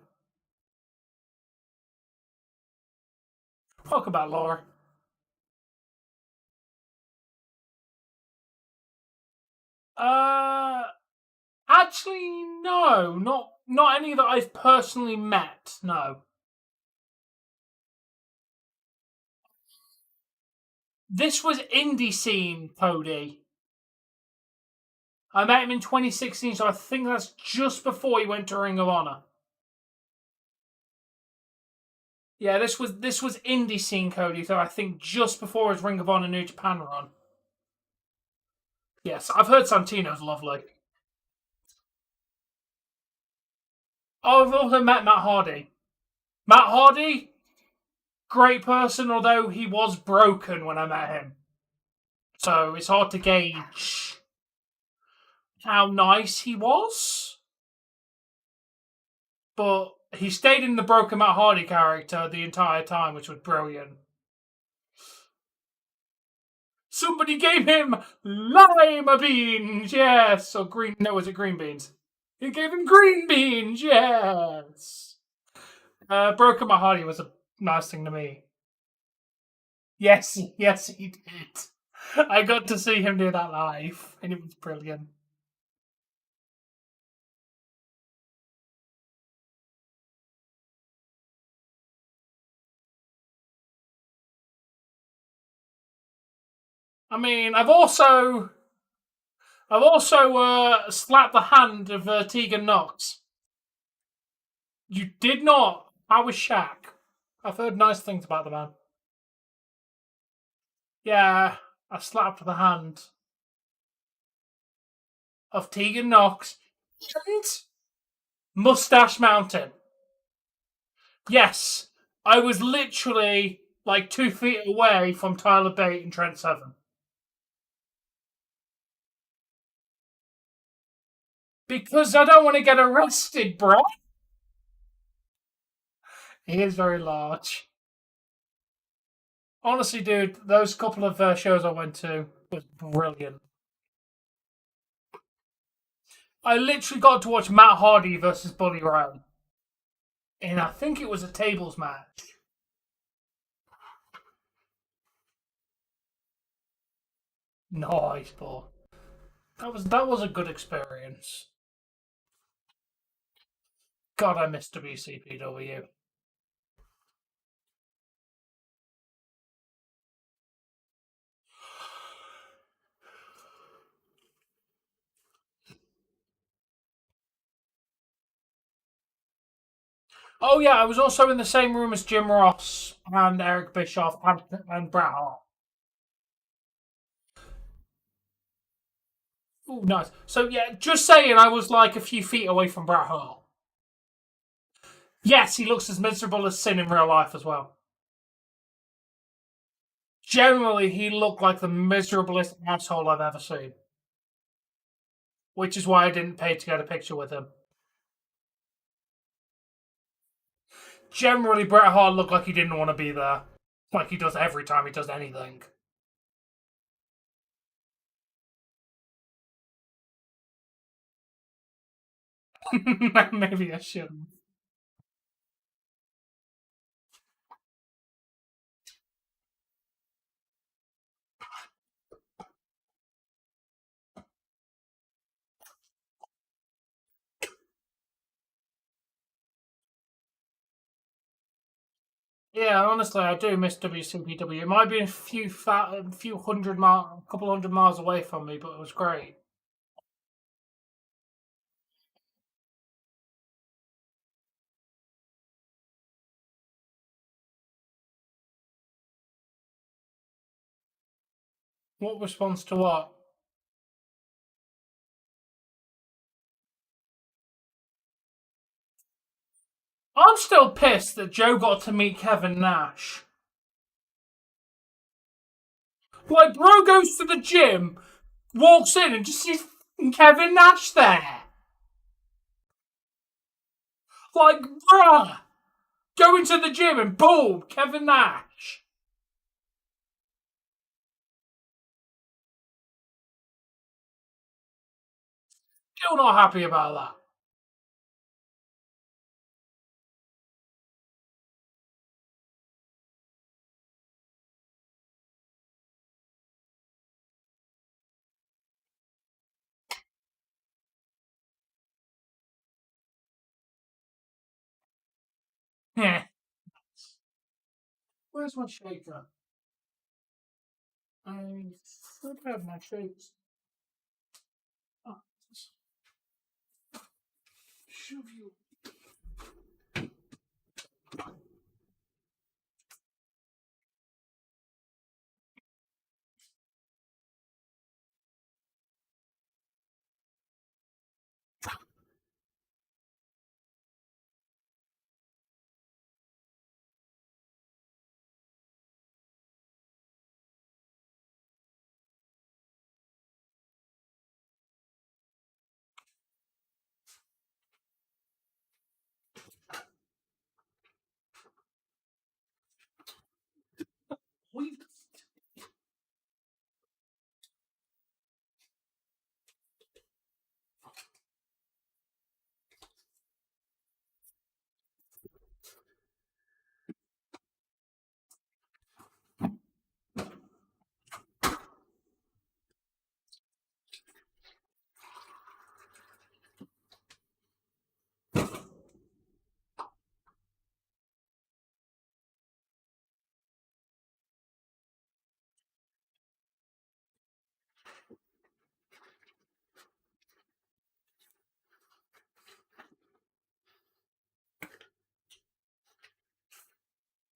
Talk about Laura. Uh, actually, no, not any that I've personally met. No. This was indie scene, Cody. I met him in 2016, so I think that's just before he went to Ring of Honor. Yeah, this was indie scene, Cody, so I think just before his Ring of Honor New Japan run. Yes, I've heard Santino's lovely. Oh, I've also met Matt Hardy. Matt Hardy, great person, although he was broken when I met him. So it's hard to gauge how nice he was. But he stayed in the broken Matt Hardy character the entire time, which was brilliant. Somebody gave him lima beans, yes. Or green, no, was it green beans? He gave him green beans, yes. Broken Matt Hardy was a nice thing to me. Yes, he did. I got to see him do that live, and it was brilliant. I mean, I've also slapped the hand of Tegan Knox. You did not. I was Shaq. I've heard nice things about the man. Yeah, I slapped the hand of Tegan Knox and Mustache Mountain. Yes, I was literally like 2 feet away from Tyler Bate and Trent Seven. Because I don't want to get arrested, bro. He is very large. Honestly, dude, those couple of shows I went to was brilliant. I literally got to watch Matt Hardy versus Bully Ray. And I think it was a tables match. Nice, boy. That was a good experience. God, I missed WCPW. Oh yeah, I was also in the same room as Jim Ross and Eric Bischoff and Bret Hart. Oh, nice. So yeah, just saying, I was like a few feet away from Bret Hart. Yes, he looks as miserable as Sin in real life as well. Generally, he looked like the miserablest asshole I've ever seen. Which is why I didn't pay to get a picture with him. Generally, Bret Hart looked like he didn't want to be there. Like he does every time he does anything. Maybe I shouldn't. Yeah, honestly, I do miss WCPW. It might be a few hundred miles, a couple hundred miles away from me, but it was great. What response to what? I'm still pissed that Joe got to meet Kevin Nash. Like, bro goes to the gym, walks in, and just sees Kevin Nash there. Like, bruh, going to the gym and boom, Kevin Nash. Still not happy about that. Yeah. Where's my shaker? I should have my shakes. shove you.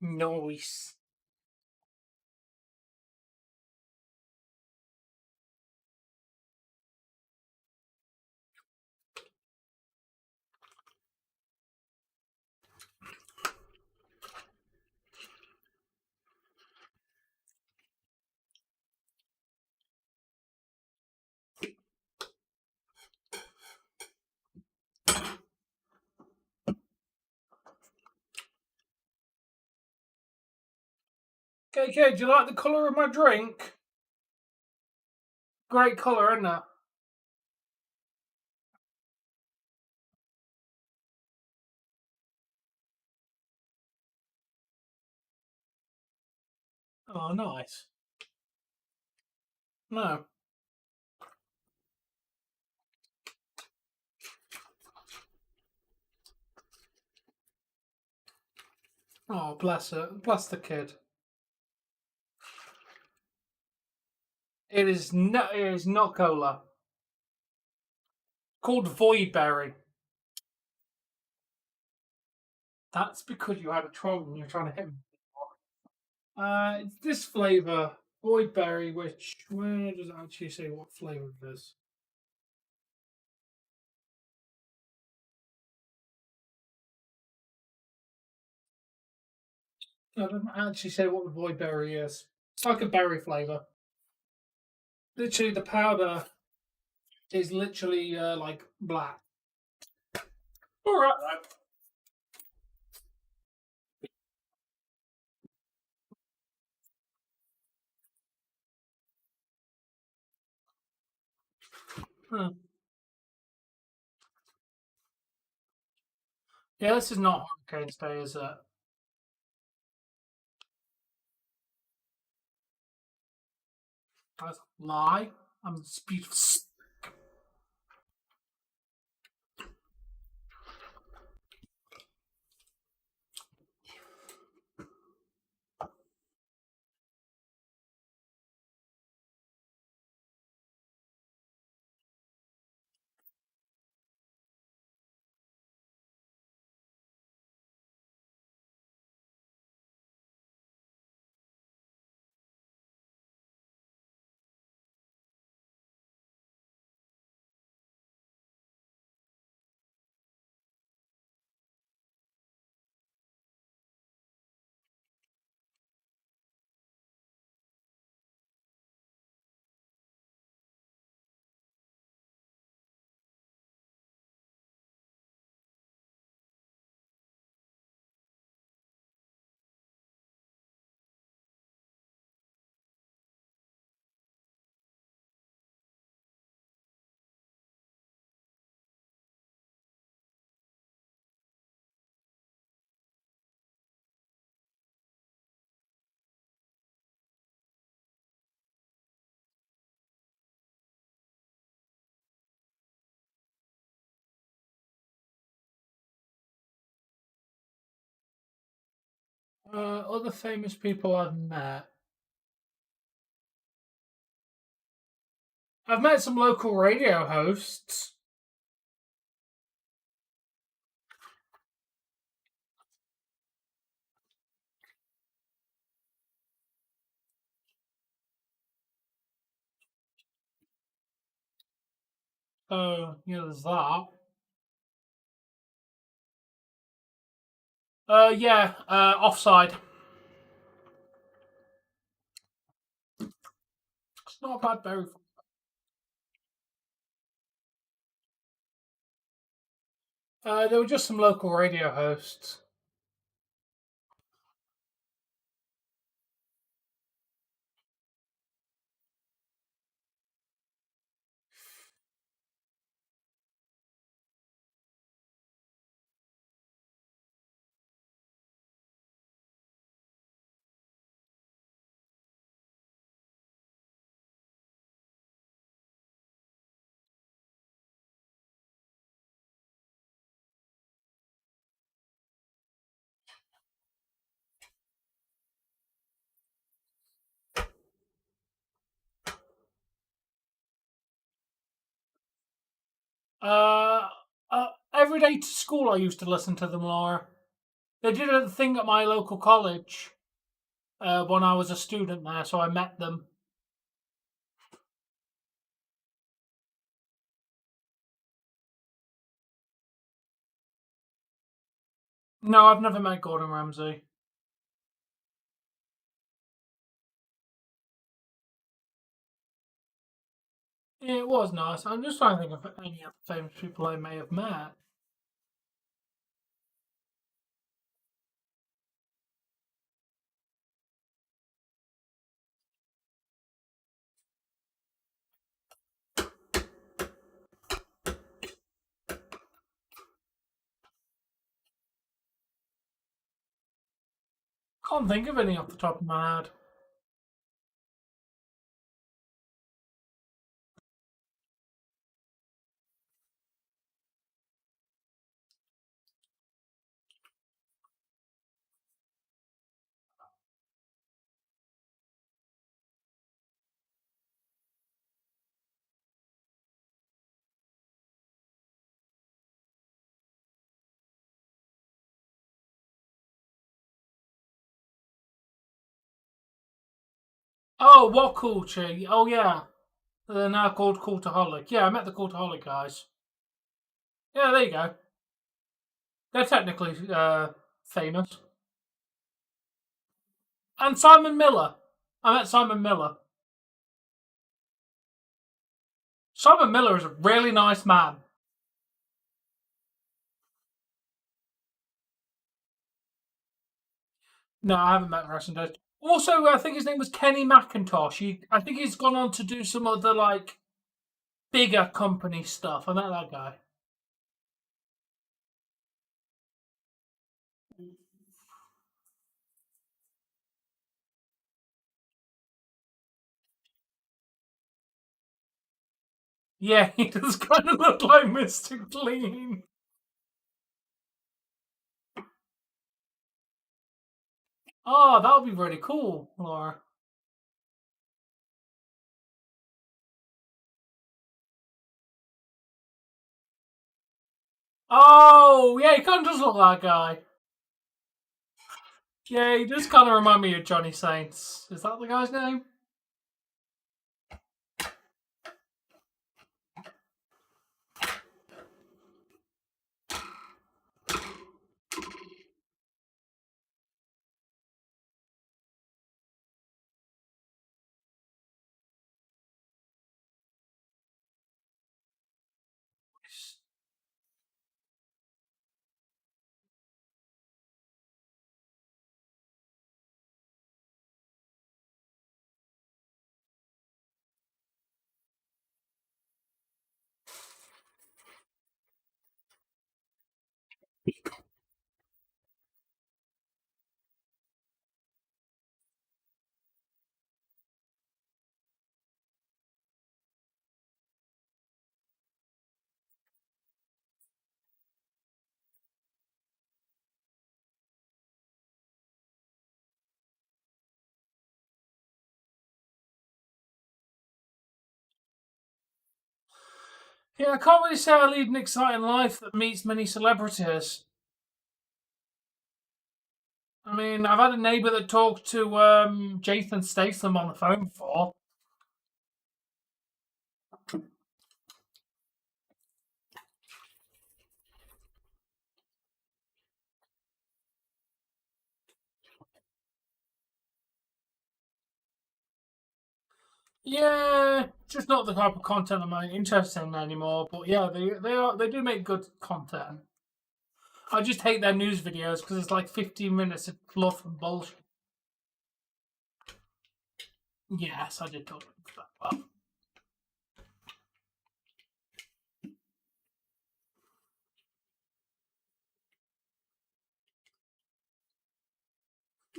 Nice. KK, do you like the colour of my drink? Great colour, isn't it? Oh, nice. No. Oh, bless her. Bless the kid. It is not cola. Called Voidberry. That's because you had a troll and you're trying to hit me. It's this flavour, Voidberry, which, where does it actually say what flavour it is? No, it doesn't actually say what the Voidberry is. It's like a berry flavour. Literally, the powder is literally like black. Alright, Hmm. Yeah, this is not Hurricanes Day, is it? That's a lie. I'm beautiful. Other famous people I've met. I've met some local radio hosts. So, there's that. Yeah, offside. It's not a bad berry. There were just some local radio hosts. Uh, every day to school, I used to listen to them, Laura. They did a thing at my local college when I was a student there, so I met them. No, I've never met Gordon Ramsay. Yeah, it was nice. I'm just trying to think of any other famous people I may have met. Can't think of any off the top of my head. Oh, what culture? Oh, yeah. They're now called Cultaholic. Yeah, I met the Cultaholic guys. Yeah, there you go. They're technically famous. And Simon Miller. I met Simon Miller. Simon Miller is a really nice man. No, I haven't met Russian Days. Also, I think his name was Kenny McIntosh. I think he's gone on to do some other bigger company stuff. I met that guy. Yeah, he does kind of look like Mr. Clean. Oh, that would be really cool, Laura. Oh, yeah, he kind of does look like that guy. Yeah, he does kind of remind me of Johnny Saints. Is that the guy's name? Yeah, I can't really say I lead an exciting life that meets many celebrities. I mean, I've had a neighbour that talked to Jason Statham on the phone before. Yeah, just not the type of content I'm interested in anymore. But yeah, they do make good content. I just hate their news videos because it's like 15 minutes of fluff and bullshit. Yes, I did talk about that.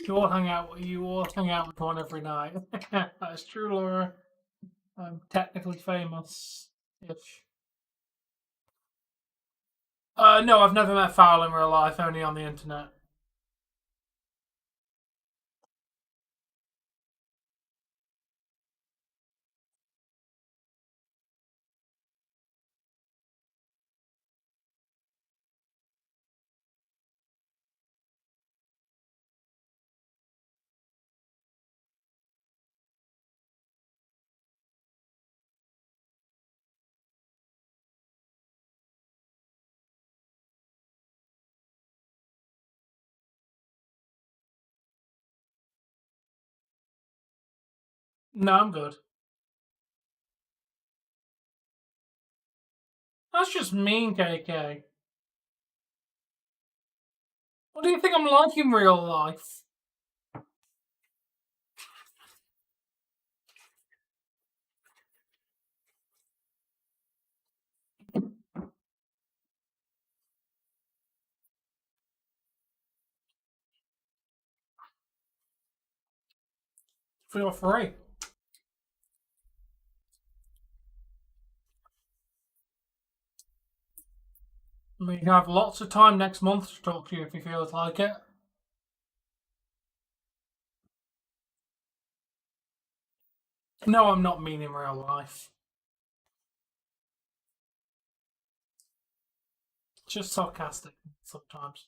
Well, you all hang out with one every night. That's true, Laura. I'm technically famous ish. No, I've never met Fowl in real life, only on the internet. No, I'm good. That's just mean, KK. What do you think I'm like in real life? Feel free. I mean, you have lots of time next month to talk to you if you feel like it. No, I'm not mean in real life. Just sarcastic sometimes.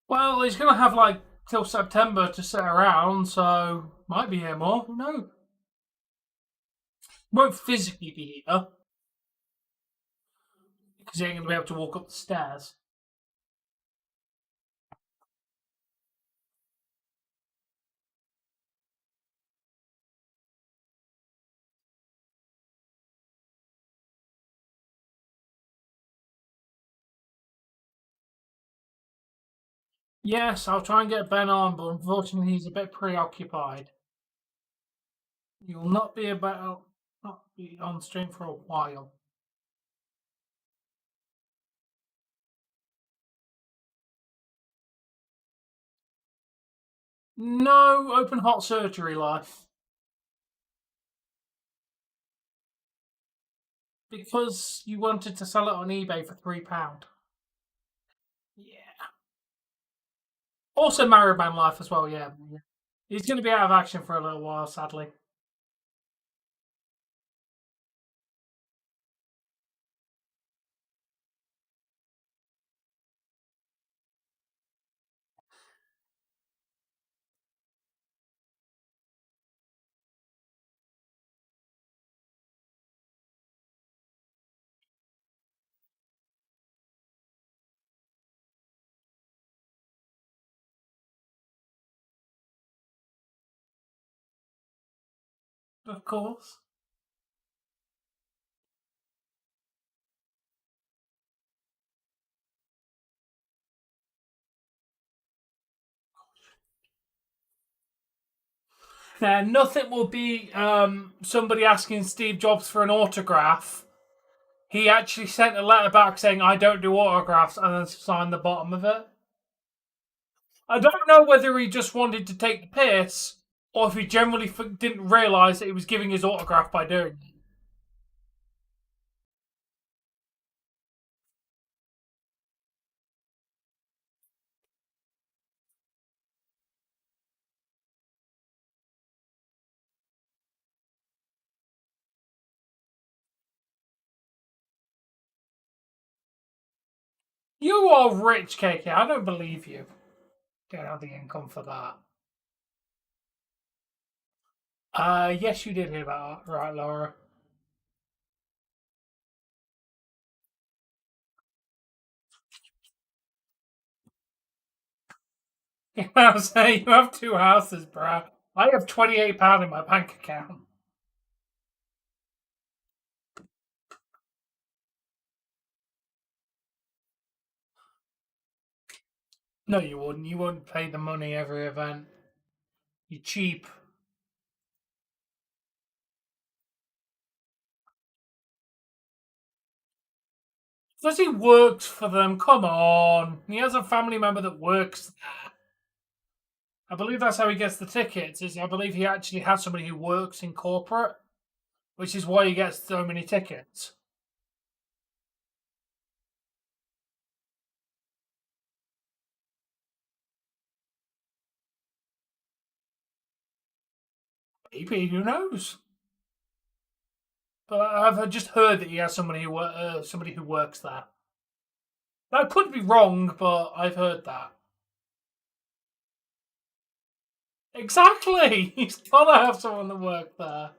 Well, he's gonna have like till September to sit around, so might be here more. Who knows? Won't physically be here because he ain't gonna be able to walk up the stairs. Yes, I'll try and get Ben on, but unfortunately he's a bit preoccupied. He will not be on stream for a while. No open heart surgery life. Because you wanted to sell it on eBay for £3. Yeah. Also Married Man life as well, yeah. He's gonna be out of action for a little while, sadly. Of course. Now, nothing will be somebody asking Steve Jobs for an autograph. He actually sent a letter back saying, I don't do autographs, and then signed the bottom of it. I don't know whether he just wanted to take the piss or if he generally didn't realise that he was giving his autograph by doing it. You are rich, KK. I don't believe you. Don't have the income for that. Yes, you did hear that, right, Laura? I'm saying you have two houses, bro. I have £28 in my bank account. No, you wouldn't. You wouldn't pay the money every event. You're cheap. Because he works for them. Come on. He has a family member that works there. I believe that's how he gets the tickets. Is I believe he actually has somebody who works in corporate, which is why he gets so many tickets. Maybe, who knows? But I've just heard that he has somebody who works there. That could be wrong, but I've heard that. Exactly. He's gotta have someone that works there.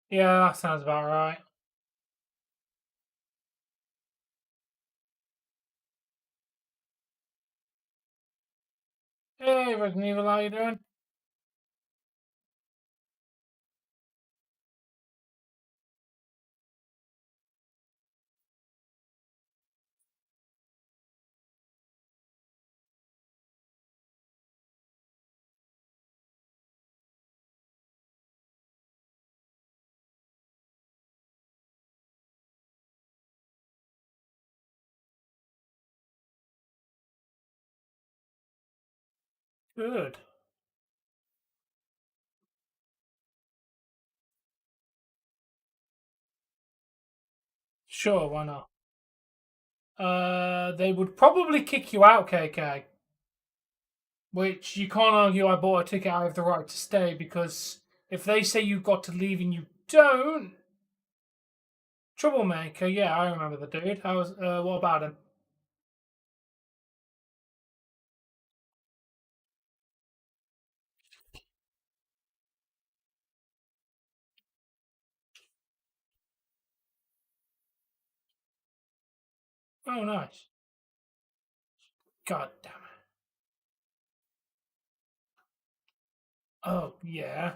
Yeah, that sounds about right. Hey, Resident Evil, how you doing? Good. Sure, why not? They would probably kick you out, KK. Which you can't argue. I bought a ticket. I have the right to stay because if they say you've got to leave and you don't, troublemaker. Yeah, I remember the dude. How was? What about him? Oh, nice. God damn it. Oh yeah.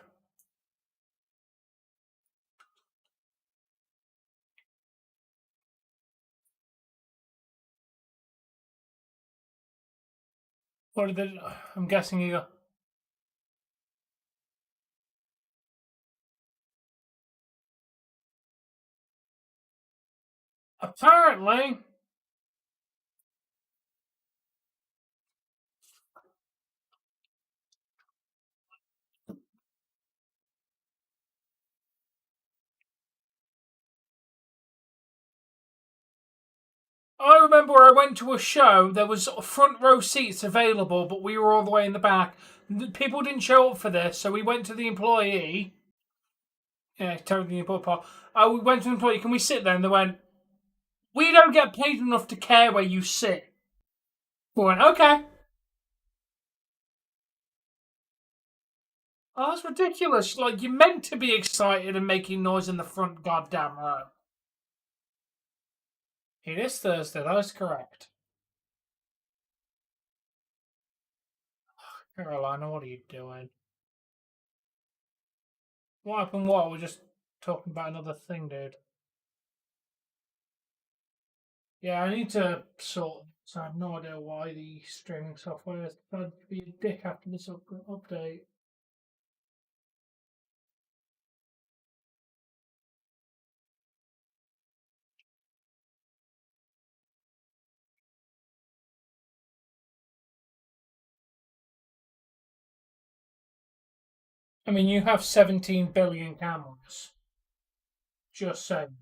What did they? I'm guessing you got. Apparently, I remember I went to a show. There was front row seats available, but we were all the way in the back. People didn't show up for this, so we went to the employee. Yeah, totally important part. We went to the employee. Can we sit there? And they went, "We don't get paid enough to care where you sit." We went, "Okay." Oh, that's ridiculous. Like you're meant to be excited and making noise in the front goddamn row. It is Thursday. That is correct. Carolina, what are you doing? What happened? What? We're just talking about another thing, dude. Yeah, I need to sort. So I have no idea why the streaming software has decided to be a dick after this update. I mean, you have 17 billion cameras. Just saying.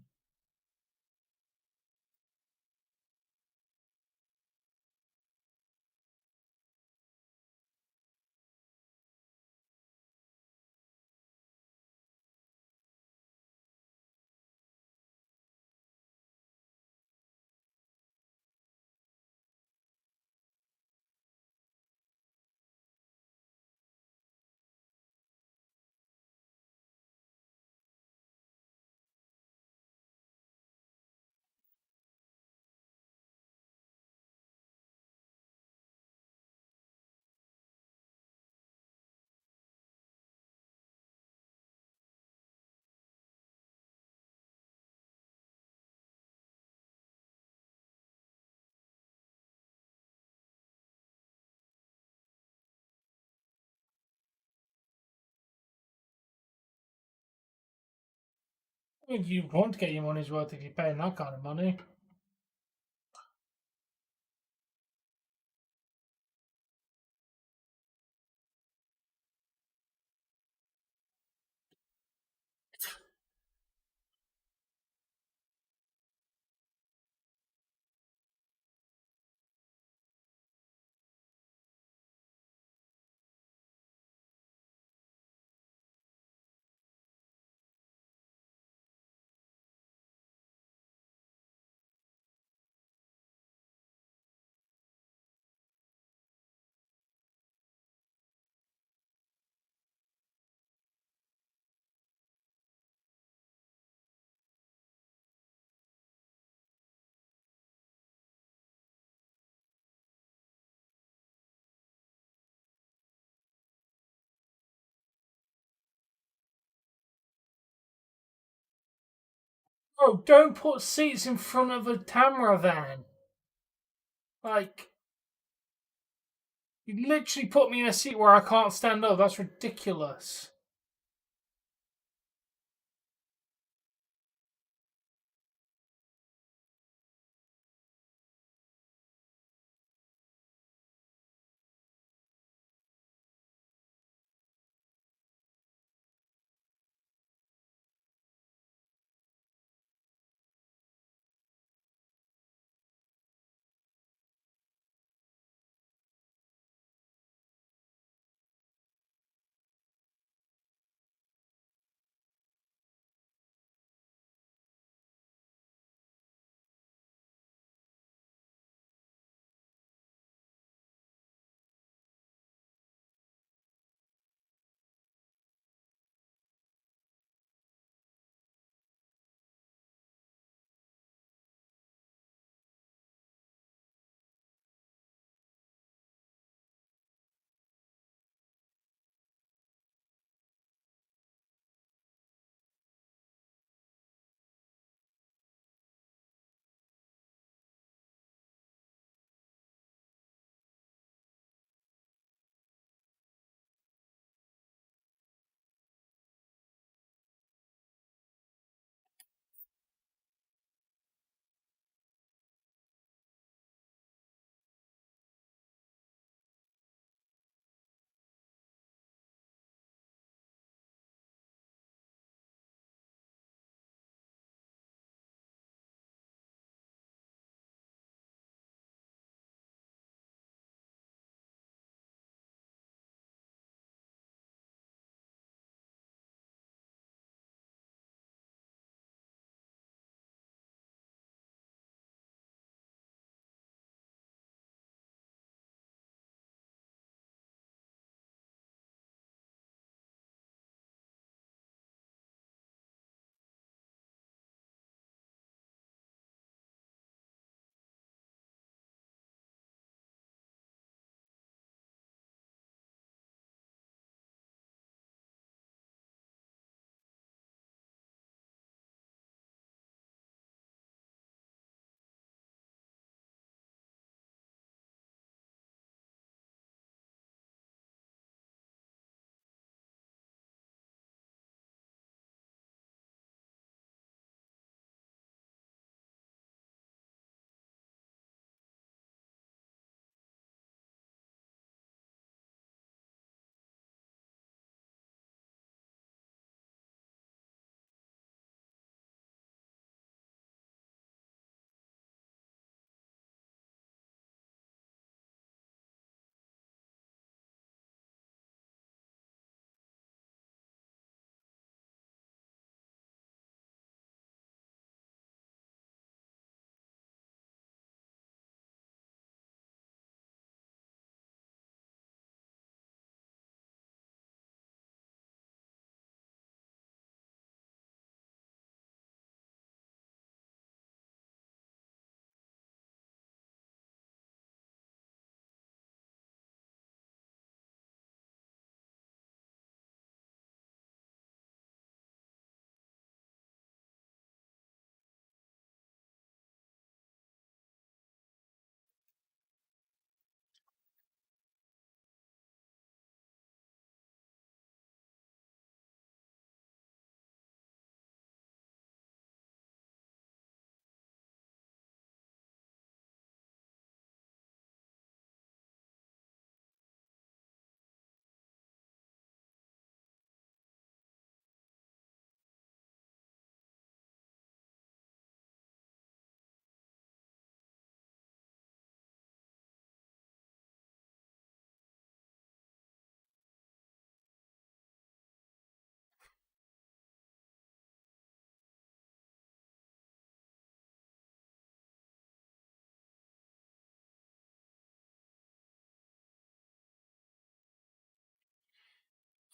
You want to get your money's worth if you're paying that kind of money. Oh, don't put seats in front of a camera then. Like, you literally put me in a seat where I can't stand up. That's ridiculous.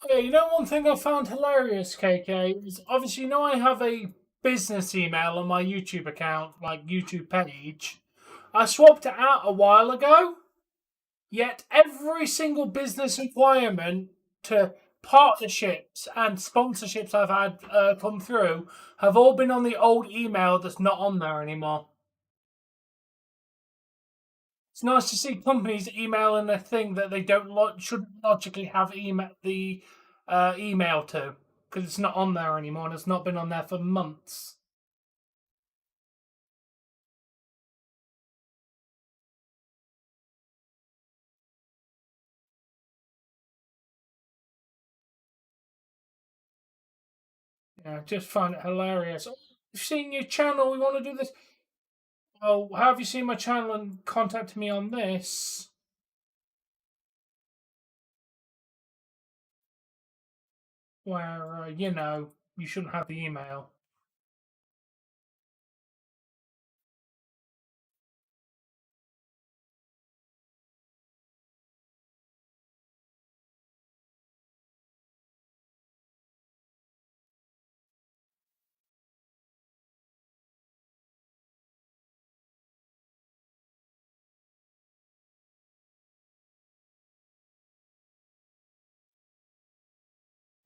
Okay, you know one thing I found hilarious, KK, is obviously I have a business email on my YouTube account, like YouTube page. I swapped it out a while ago, yet every single business requirement to partnerships and sponsorships I've had come through have all been on the old email that's not on there anymore. It's nice to see companies emailing a thing that they don't shouldn't logically have email to, because it's not on there anymore and it's not been on there for months. Yeah, I just find it hilarious. Oh, you've seen your channel. We want to do this. Oh, how have you seen my channel and contacted me on this? Where you shouldn't have the email.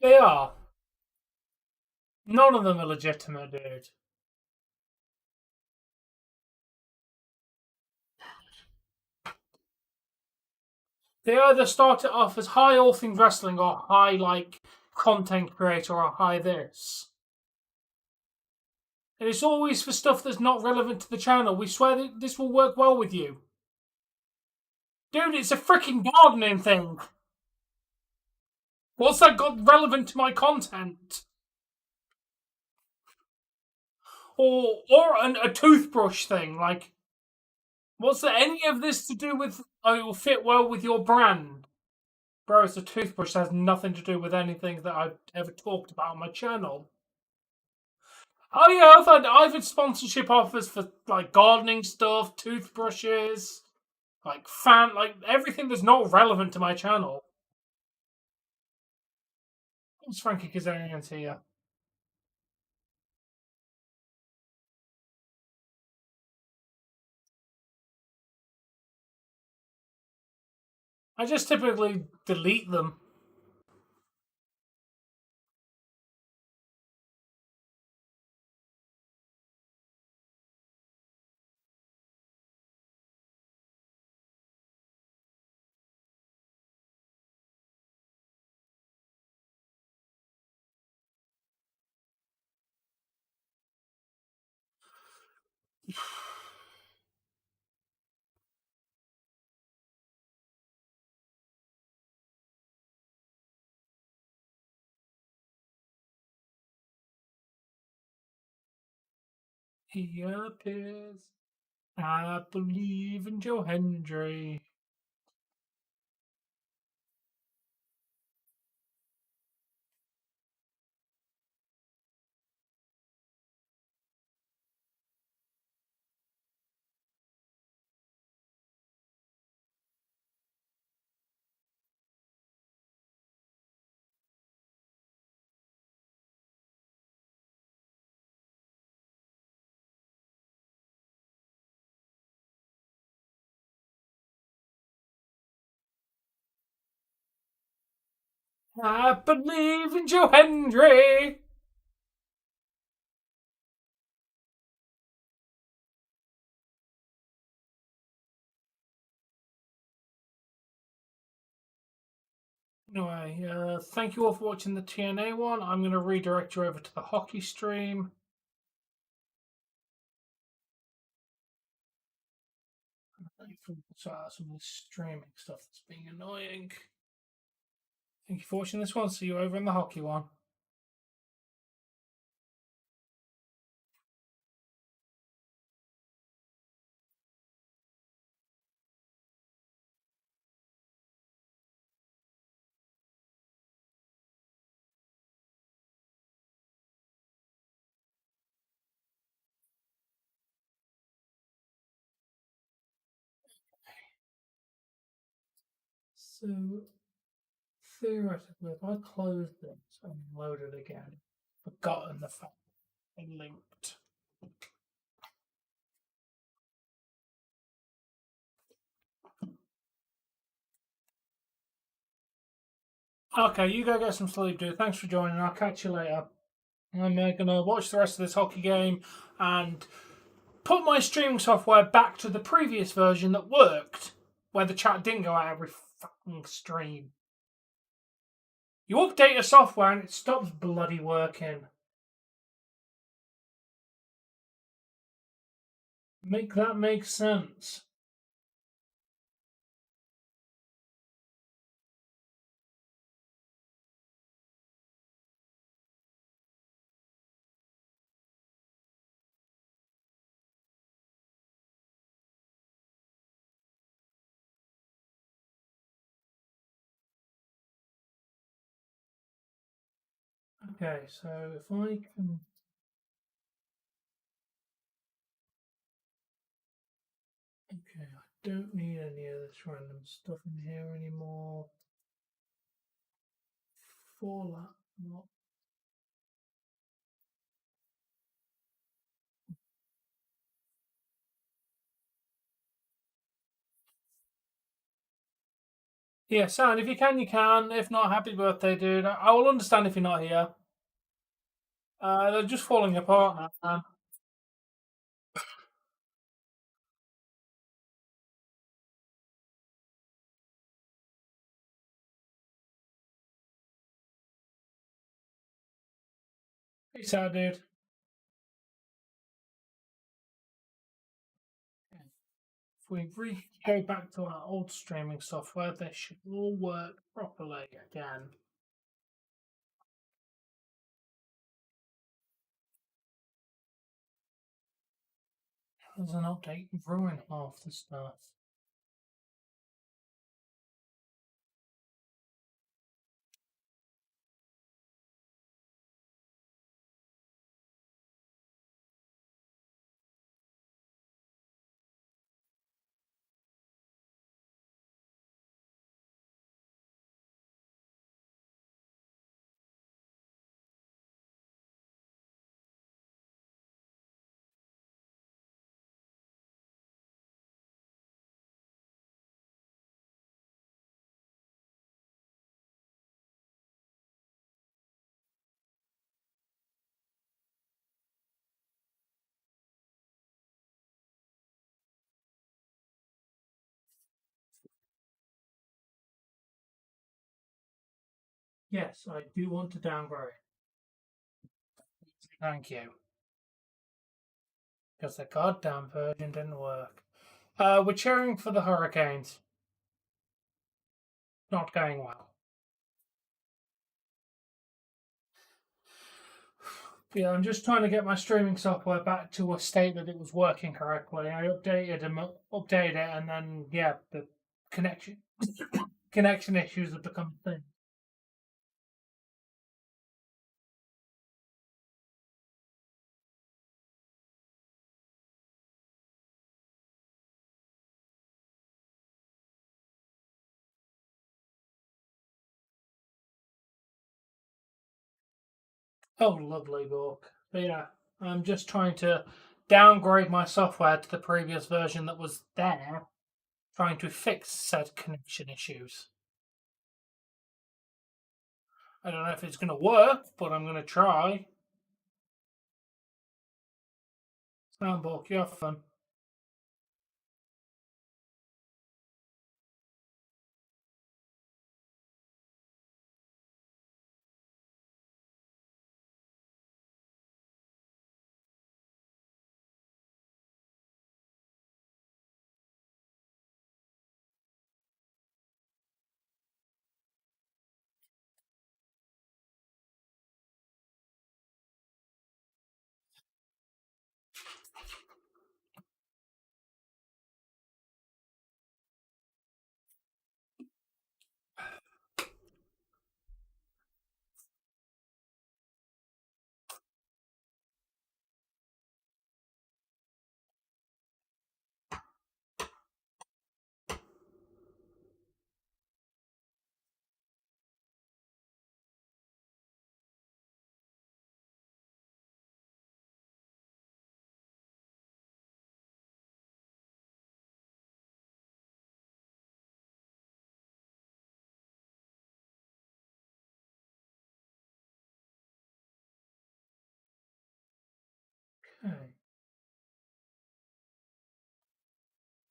They are. None of them are legitimate, dude. They either start it off as high all things wrestling or high like content creator or high this. And it's always for stuff that's not relevant to the channel. We swear that this will work well with you. Dude, it's a freaking gardening thing. What's that got relevant to my content? Or a toothbrush thing. Like, what's there any of this to do with? Oh, it will fit well with your brand, bro. It's a toothbrush that has nothing to do with anything that I've ever talked about on my channel. Oh yeah, I've had sponsorship offers for like gardening stuff, toothbrushes, like everything that's not relevant to my channel. It's Frankie Kazarian's here. I just typically delete them. He appears. I believe in Joe Hendry. I believe in Joe Hendry. Anyway, thank you all for watching the TNA one. I'm going to redirect you over to the hockey stream. Some of the streaming stuff that's being annoying. Thank you for watching this one. See you over in the hockey one. So theoretically, if I close this and load it again, forgotten the fact it linked. Okay, you go get some sleep, dude. Thanks for joining. I'll catch you later. I'm going to watch the rest of this hockey game and put my streaming software back to the previous version that worked, where the chat didn't go out every fucking stream. You update a software and it stops bloody working. Make that make sense. Okay, so if I can. Okay, I don't need any of this random stuff in here anymore. For that, not. Yeah, Sam, if you can, you can. If not, happy birthday, dude. I will understand if you're not here. They're just falling apart now, man. Peace out, dude. If we go back to our old streaming software, they should all work properly again. There's an update ruin half the stuff. Yes, I do want to downgrade. Thank you. Because the goddamn version didn't work. We're cheering for the Hurricanes. Not going well. Yeah, I'm just trying to get my streaming software back to a state that it was working correctly. I updated it, and then yeah, the connection issues have become a thing. Oh, lovely book. But yeah, I'm just trying to downgrade my software to the previous version that was there, trying to fix said connection issues. I don't know if it's going to work, but I'm going to try. Soundbook, you have fun.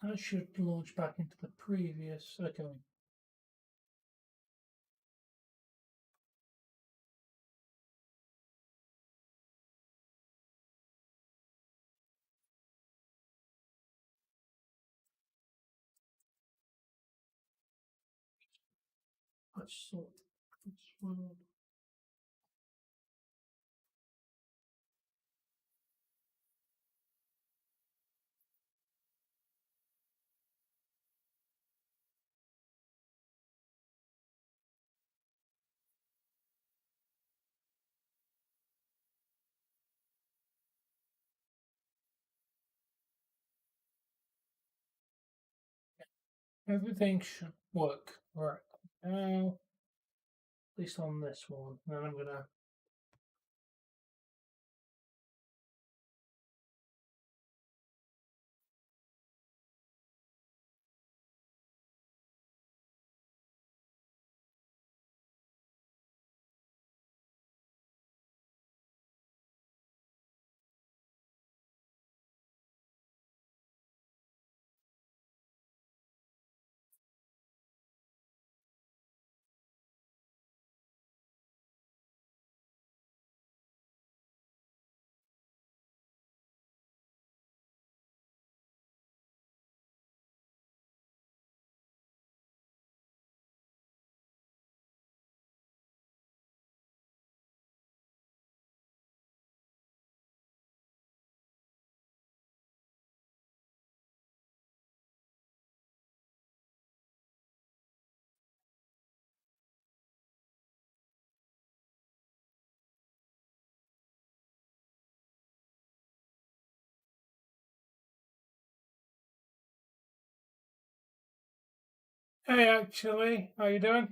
That should launch back into the previous. Okay. Let's sort this one. Everything should work right now, at least on this one. Then I'm gonna. Hey, actually, how you doing?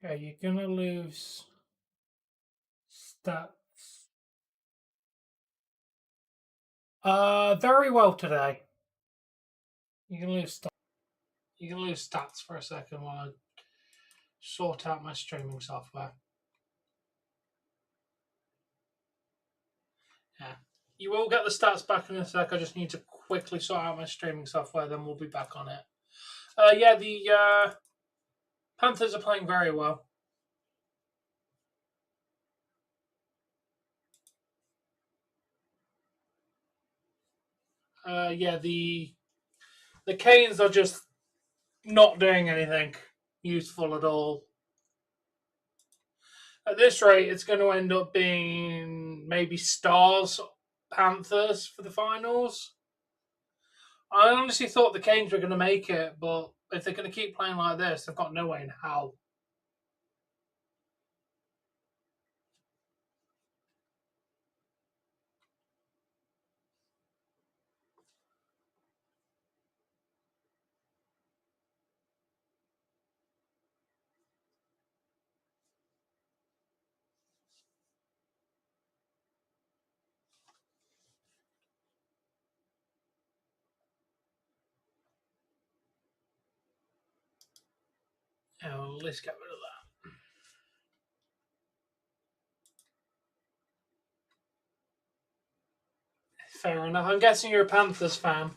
Okay, you're gonna lose stats. Very well today. You can lose stats. You can lose stats for a second while I sort out my streaming software. Yeah. You will get the stats back in a sec. I just need to quickly sort out my streaming software, then we'll be back on it. Yeah, the Panthers are playing very well. Yeah, the Canes are just not doing anything useful at all. At this rate, it's going to end up being maybe Stars Panthers for the finals. I honestly thought the Canes were going to make it, but if they're going to keep playing like this, they've got no way in how. Yeah, well, let's get rid of that. Fair enough. I'm guessing you're a Panthers fan.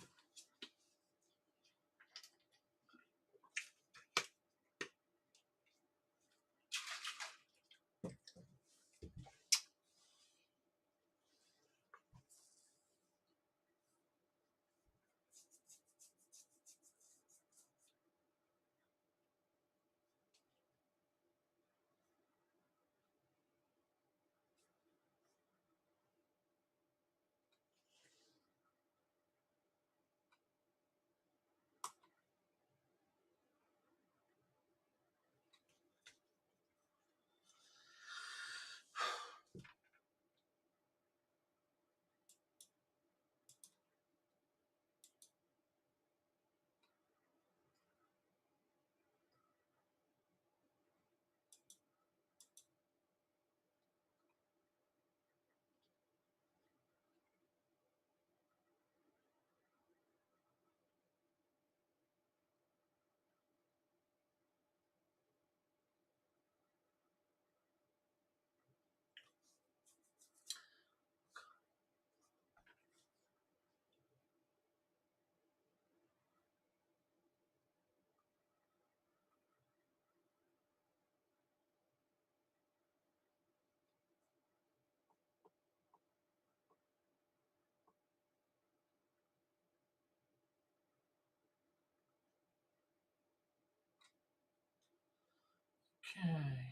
Okay.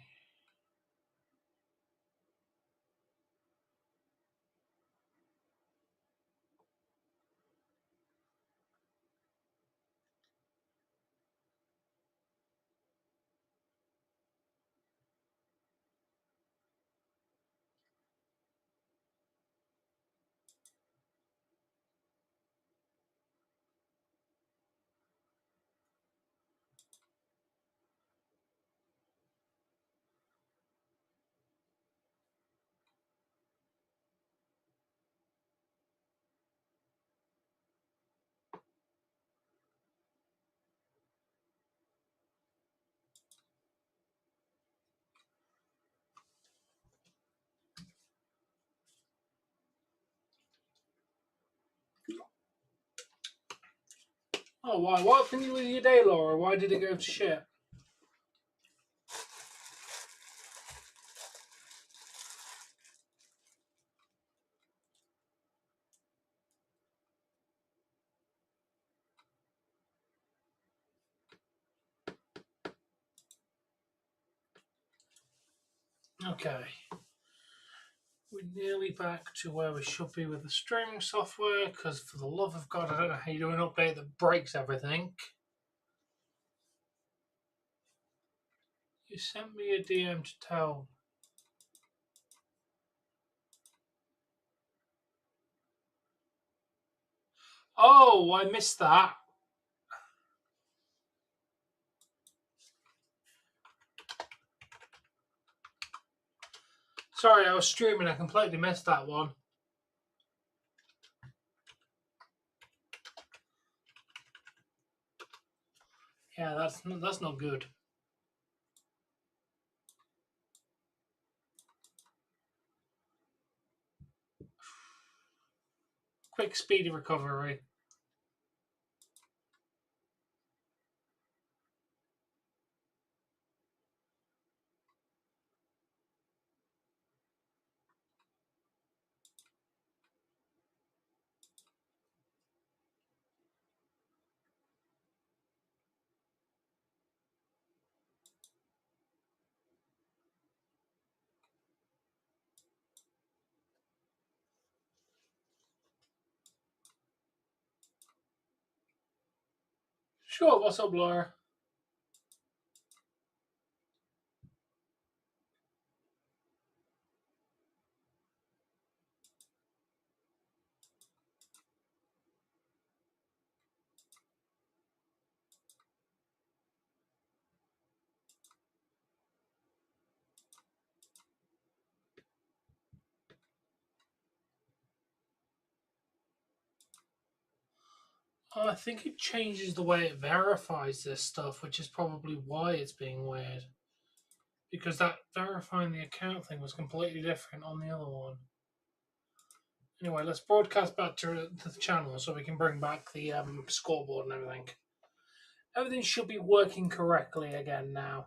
Oh, why? What happened with your day, Laura? Why did it go to shit? Okay. We're nearly back to where we should be with the streaming software, because for the love of God, I don't know how you do an update that breaks everything. You sent me a DM to tell. Oh, I missed that. Sorry, I was streaming. I completely missed that one. Yeah, that's not good. Quick, speedy recovery. Sure, what's up, Laura? I think it changes the way it verifies this stuff, which is probably why it's being weird. Because that verifying the account thing was completely different on the other one. Anyway, let's broadcast back to the channel so we can bring back the scoreboard and everything. Everything should be working correctly again now.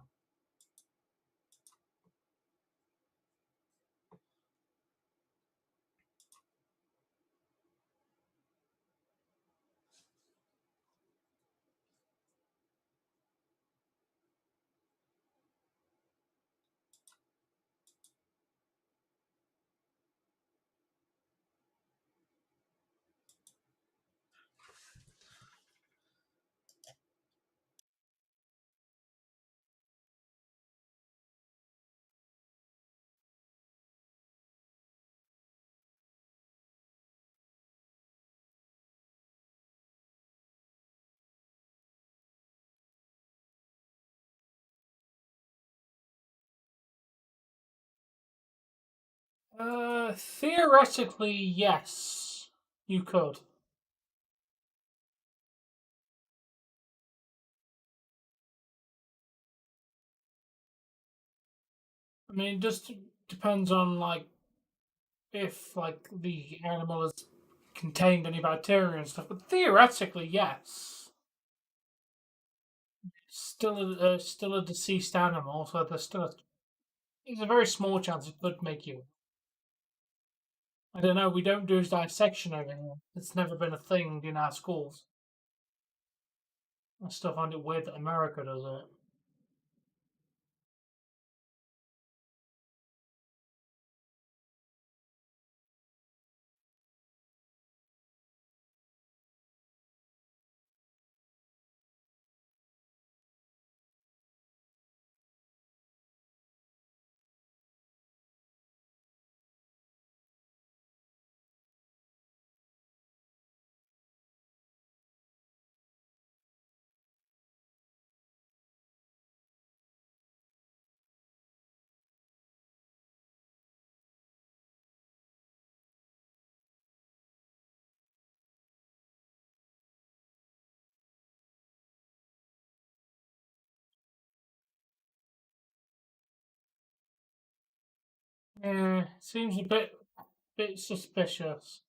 Theoretically, yes, you could. I mean, it just depends on like if like the animal has contained any bacteria and stuff. But theoretically, yes. Still a deceased animal, so there's a very small chance it could make you. I don't know. We don't do dissection over here. It's never been a thing in our schools. I still find it weird that America does it. Seems a bit suspicious.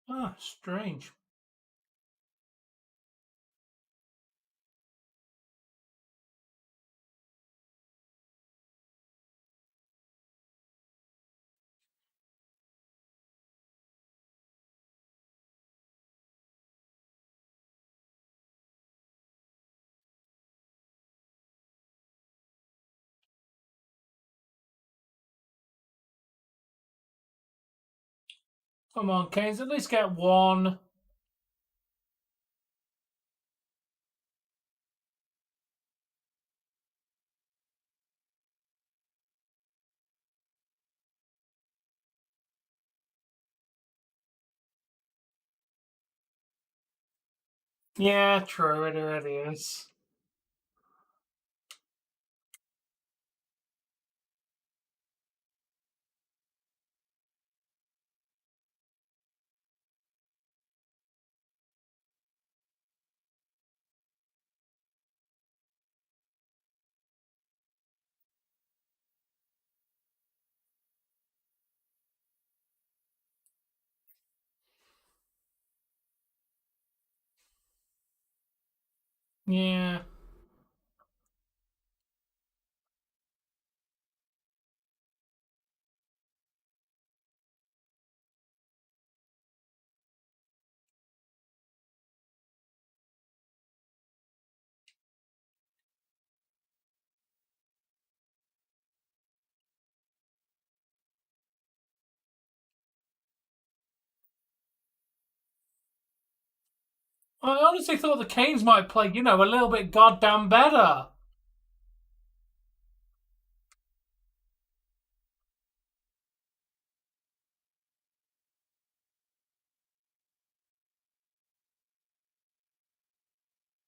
Ah, strange. Come on, Canes, at least get one. Yeah, true, it really is. Yeah. I honestly thought the Canes might play, a little bit goddamn better.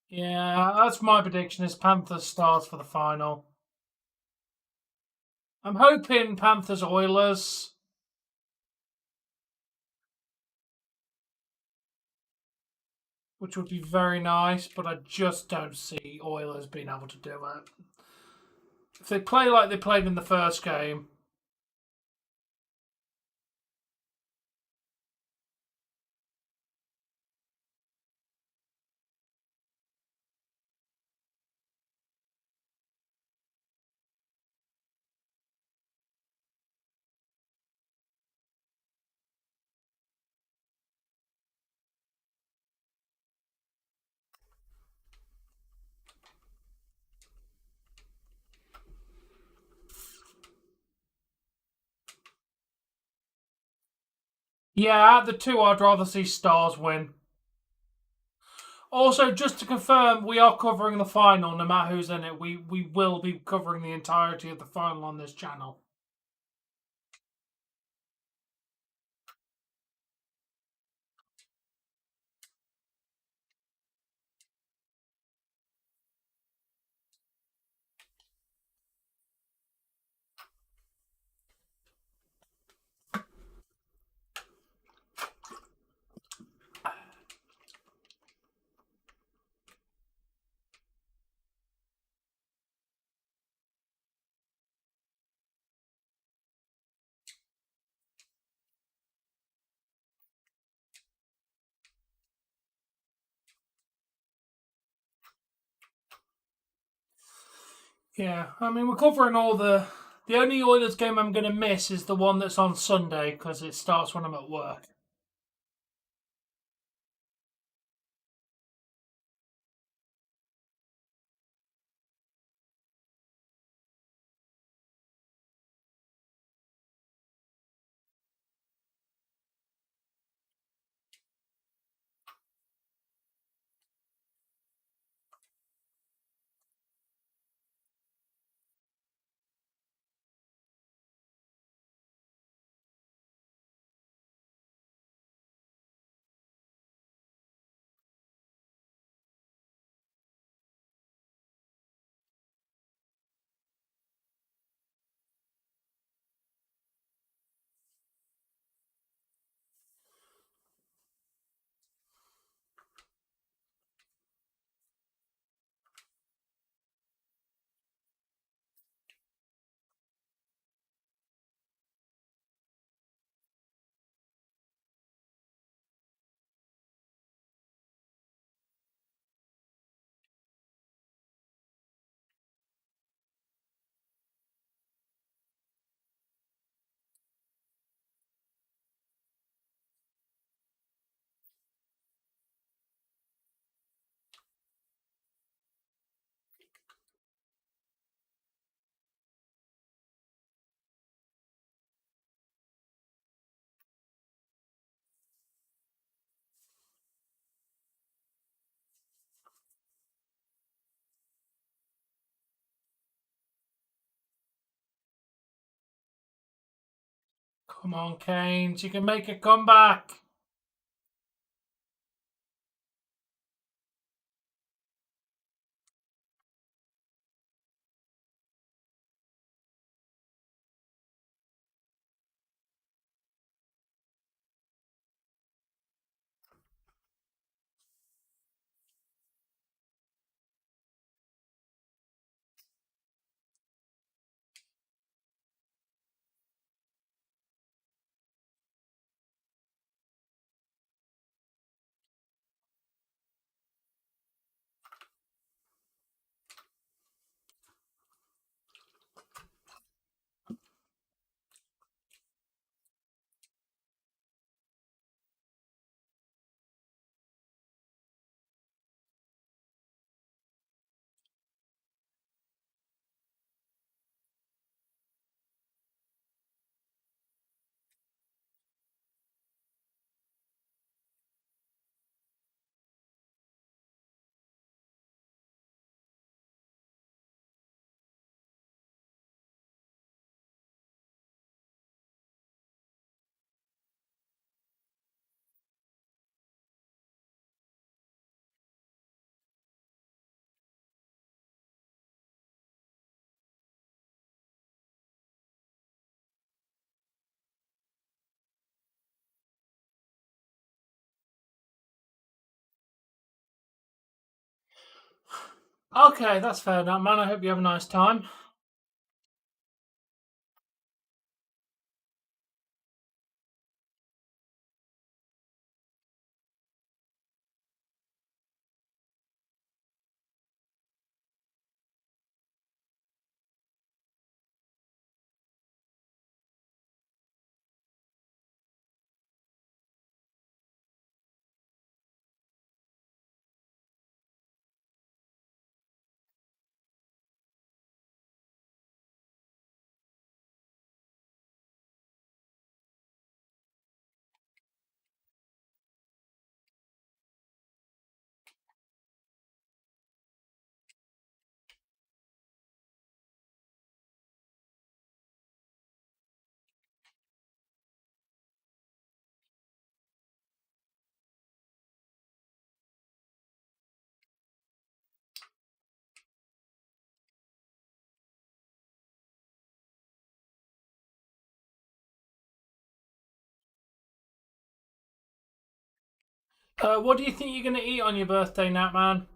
Yeah, that's my prediction is Panthers Stars for the final. I'm hoping Panthers Oilers. Which would be very nice, but I just don't see Oilers being able to do it. If they play like they played in the first game, yeah, out of the two, I'd rather see Stars win. Also, just to confirm, we are covering the final, no matter who's in it. We will be covering the entirety of the final on this channel. Yeah, I mean, we're covering all the. The only Oilers game I'm going to miss is the one that's on Sunday because it starts when I'm at work. Come on, Canes, you can make a comeback. Okay, that's fair enough, man. I hope you have a nice time. What do you think you're going to eat on your birthday, Nat, man?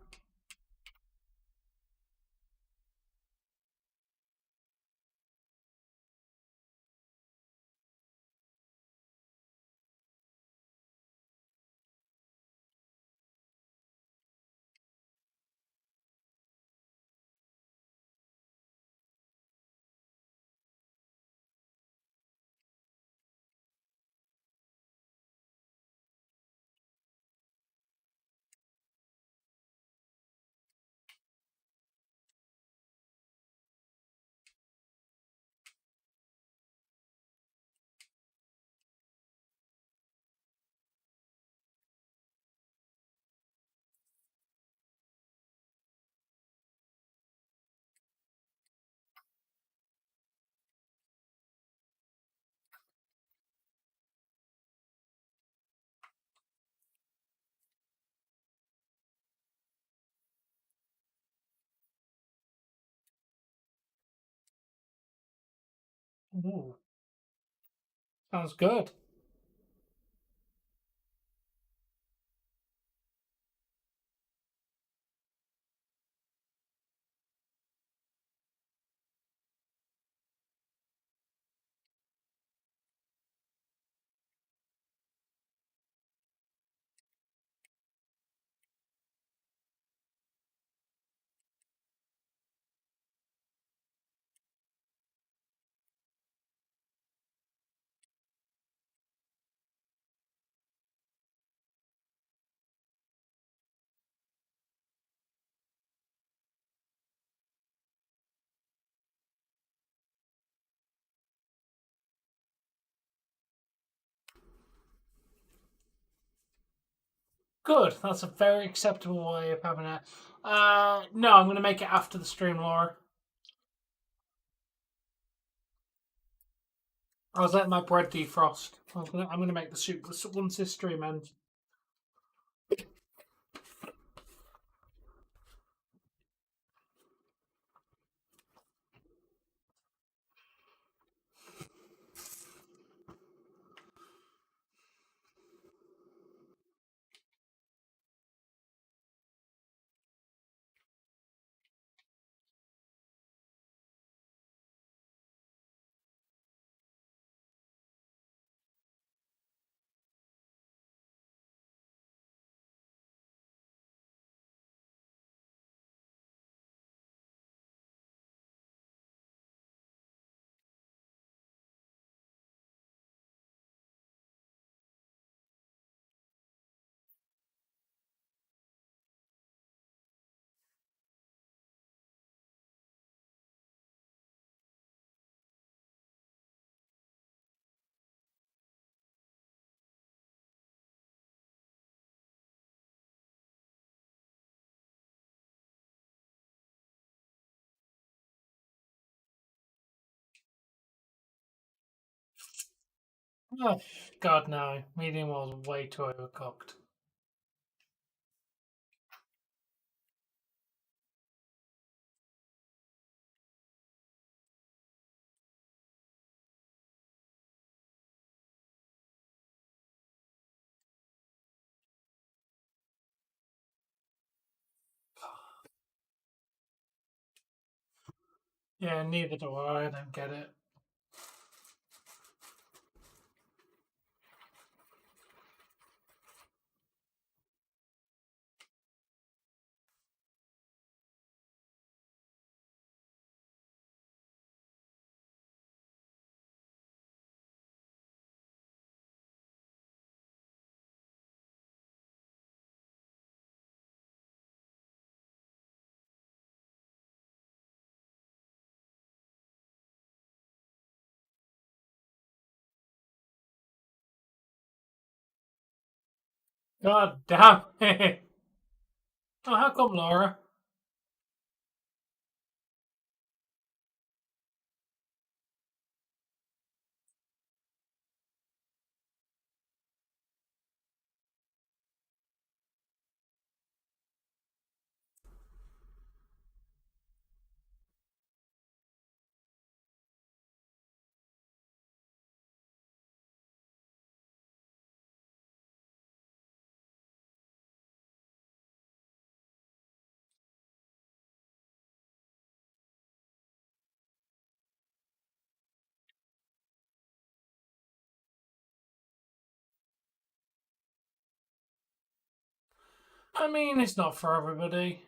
Ooh, sounds good. Good. That's a very acceptable way of having it. No, I'm going to make it after the stream, Laura. I was letting my bread defrost. I'm gonna make the soup once this stream ends. Oh, God, no. Medium was way too overcooked. Yeah, neither do I. I don't get it. God damn it. Oh, how come, Laura? I mean, it's not for everybody.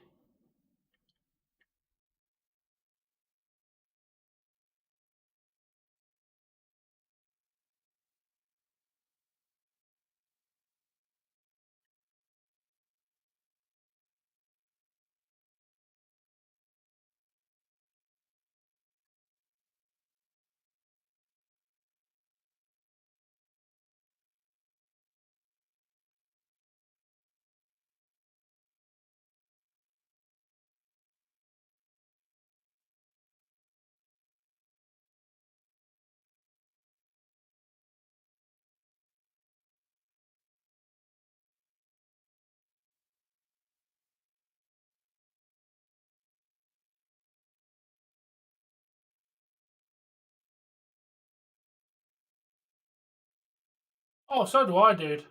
Oh, so do I, dude.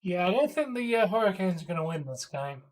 Yeah, I don't think the Hurricanes are going to win this game.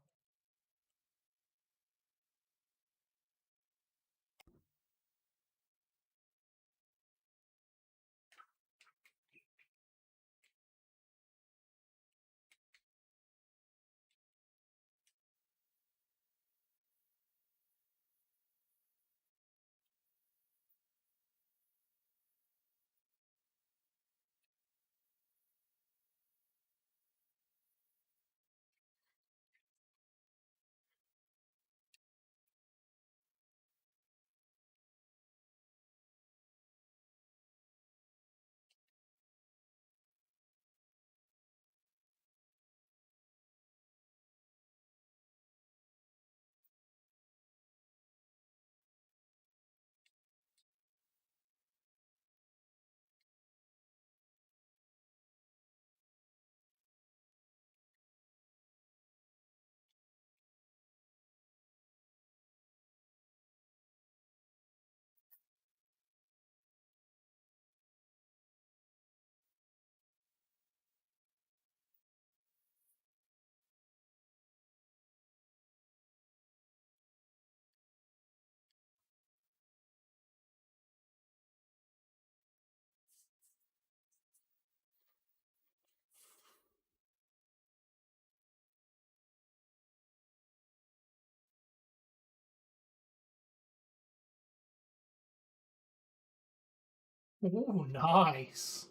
Ooh, nice.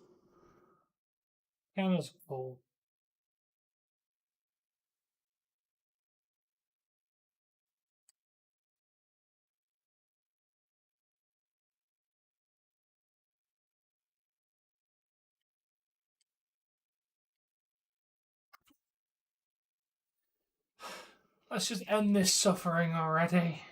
Camera's cool. Let's just end this suffering already.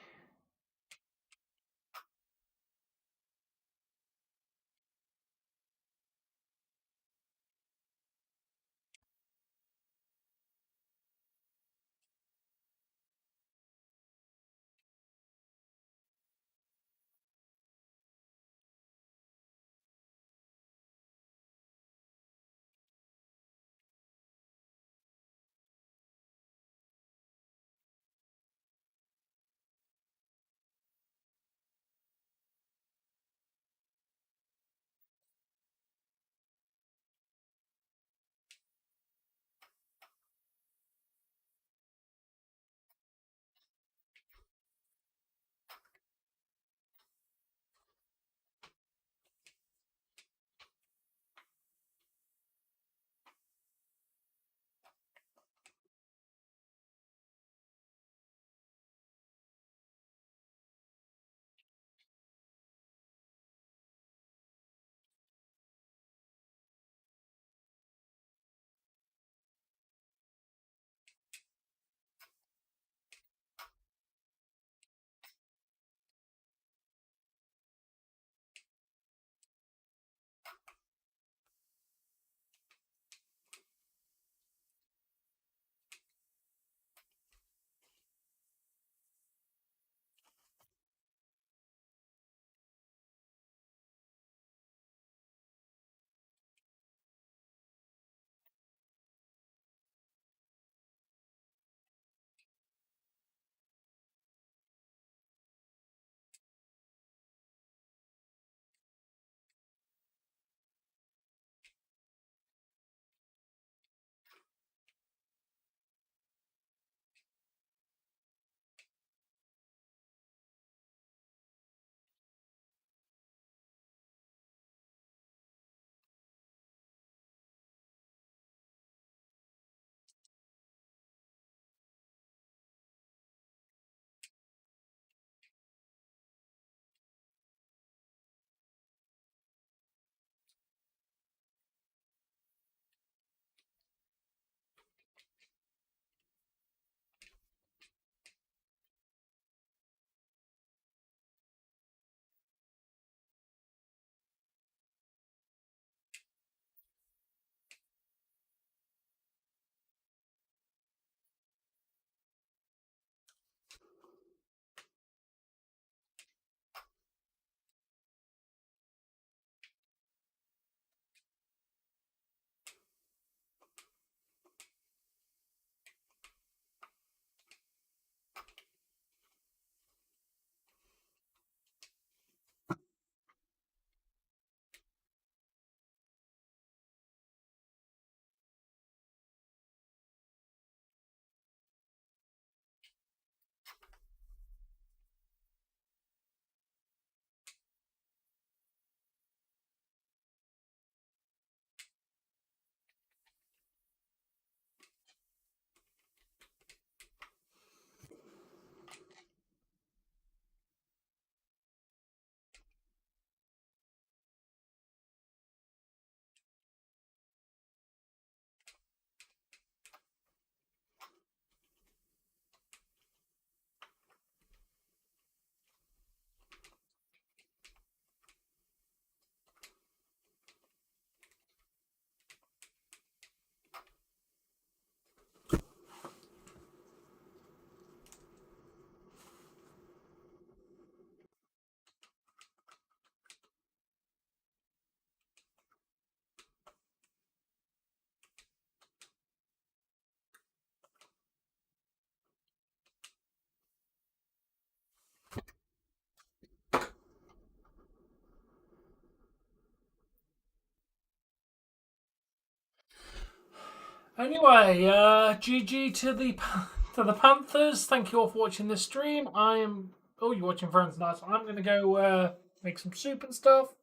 Anyway, GG to the Panthers. Thank you all for watching this stream. I am. Oh, you're watching Friends. Nice. I'm gonna go make some soup and stuff.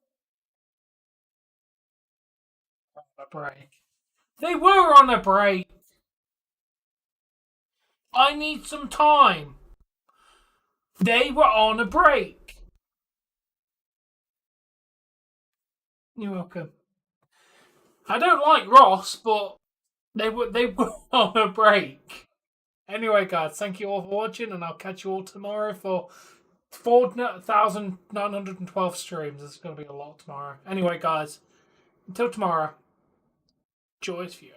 a break. They were on a break. I need some time. They were on a break. You're welcome. I don't like Ross, but they were on a break. Anyway, guys, thank you all for watching, and I'll catch you all tomorrow for 4,912 streams. There's going to be a lot tomorrow. Anyway, guys, until tomorrow, joyous viewing.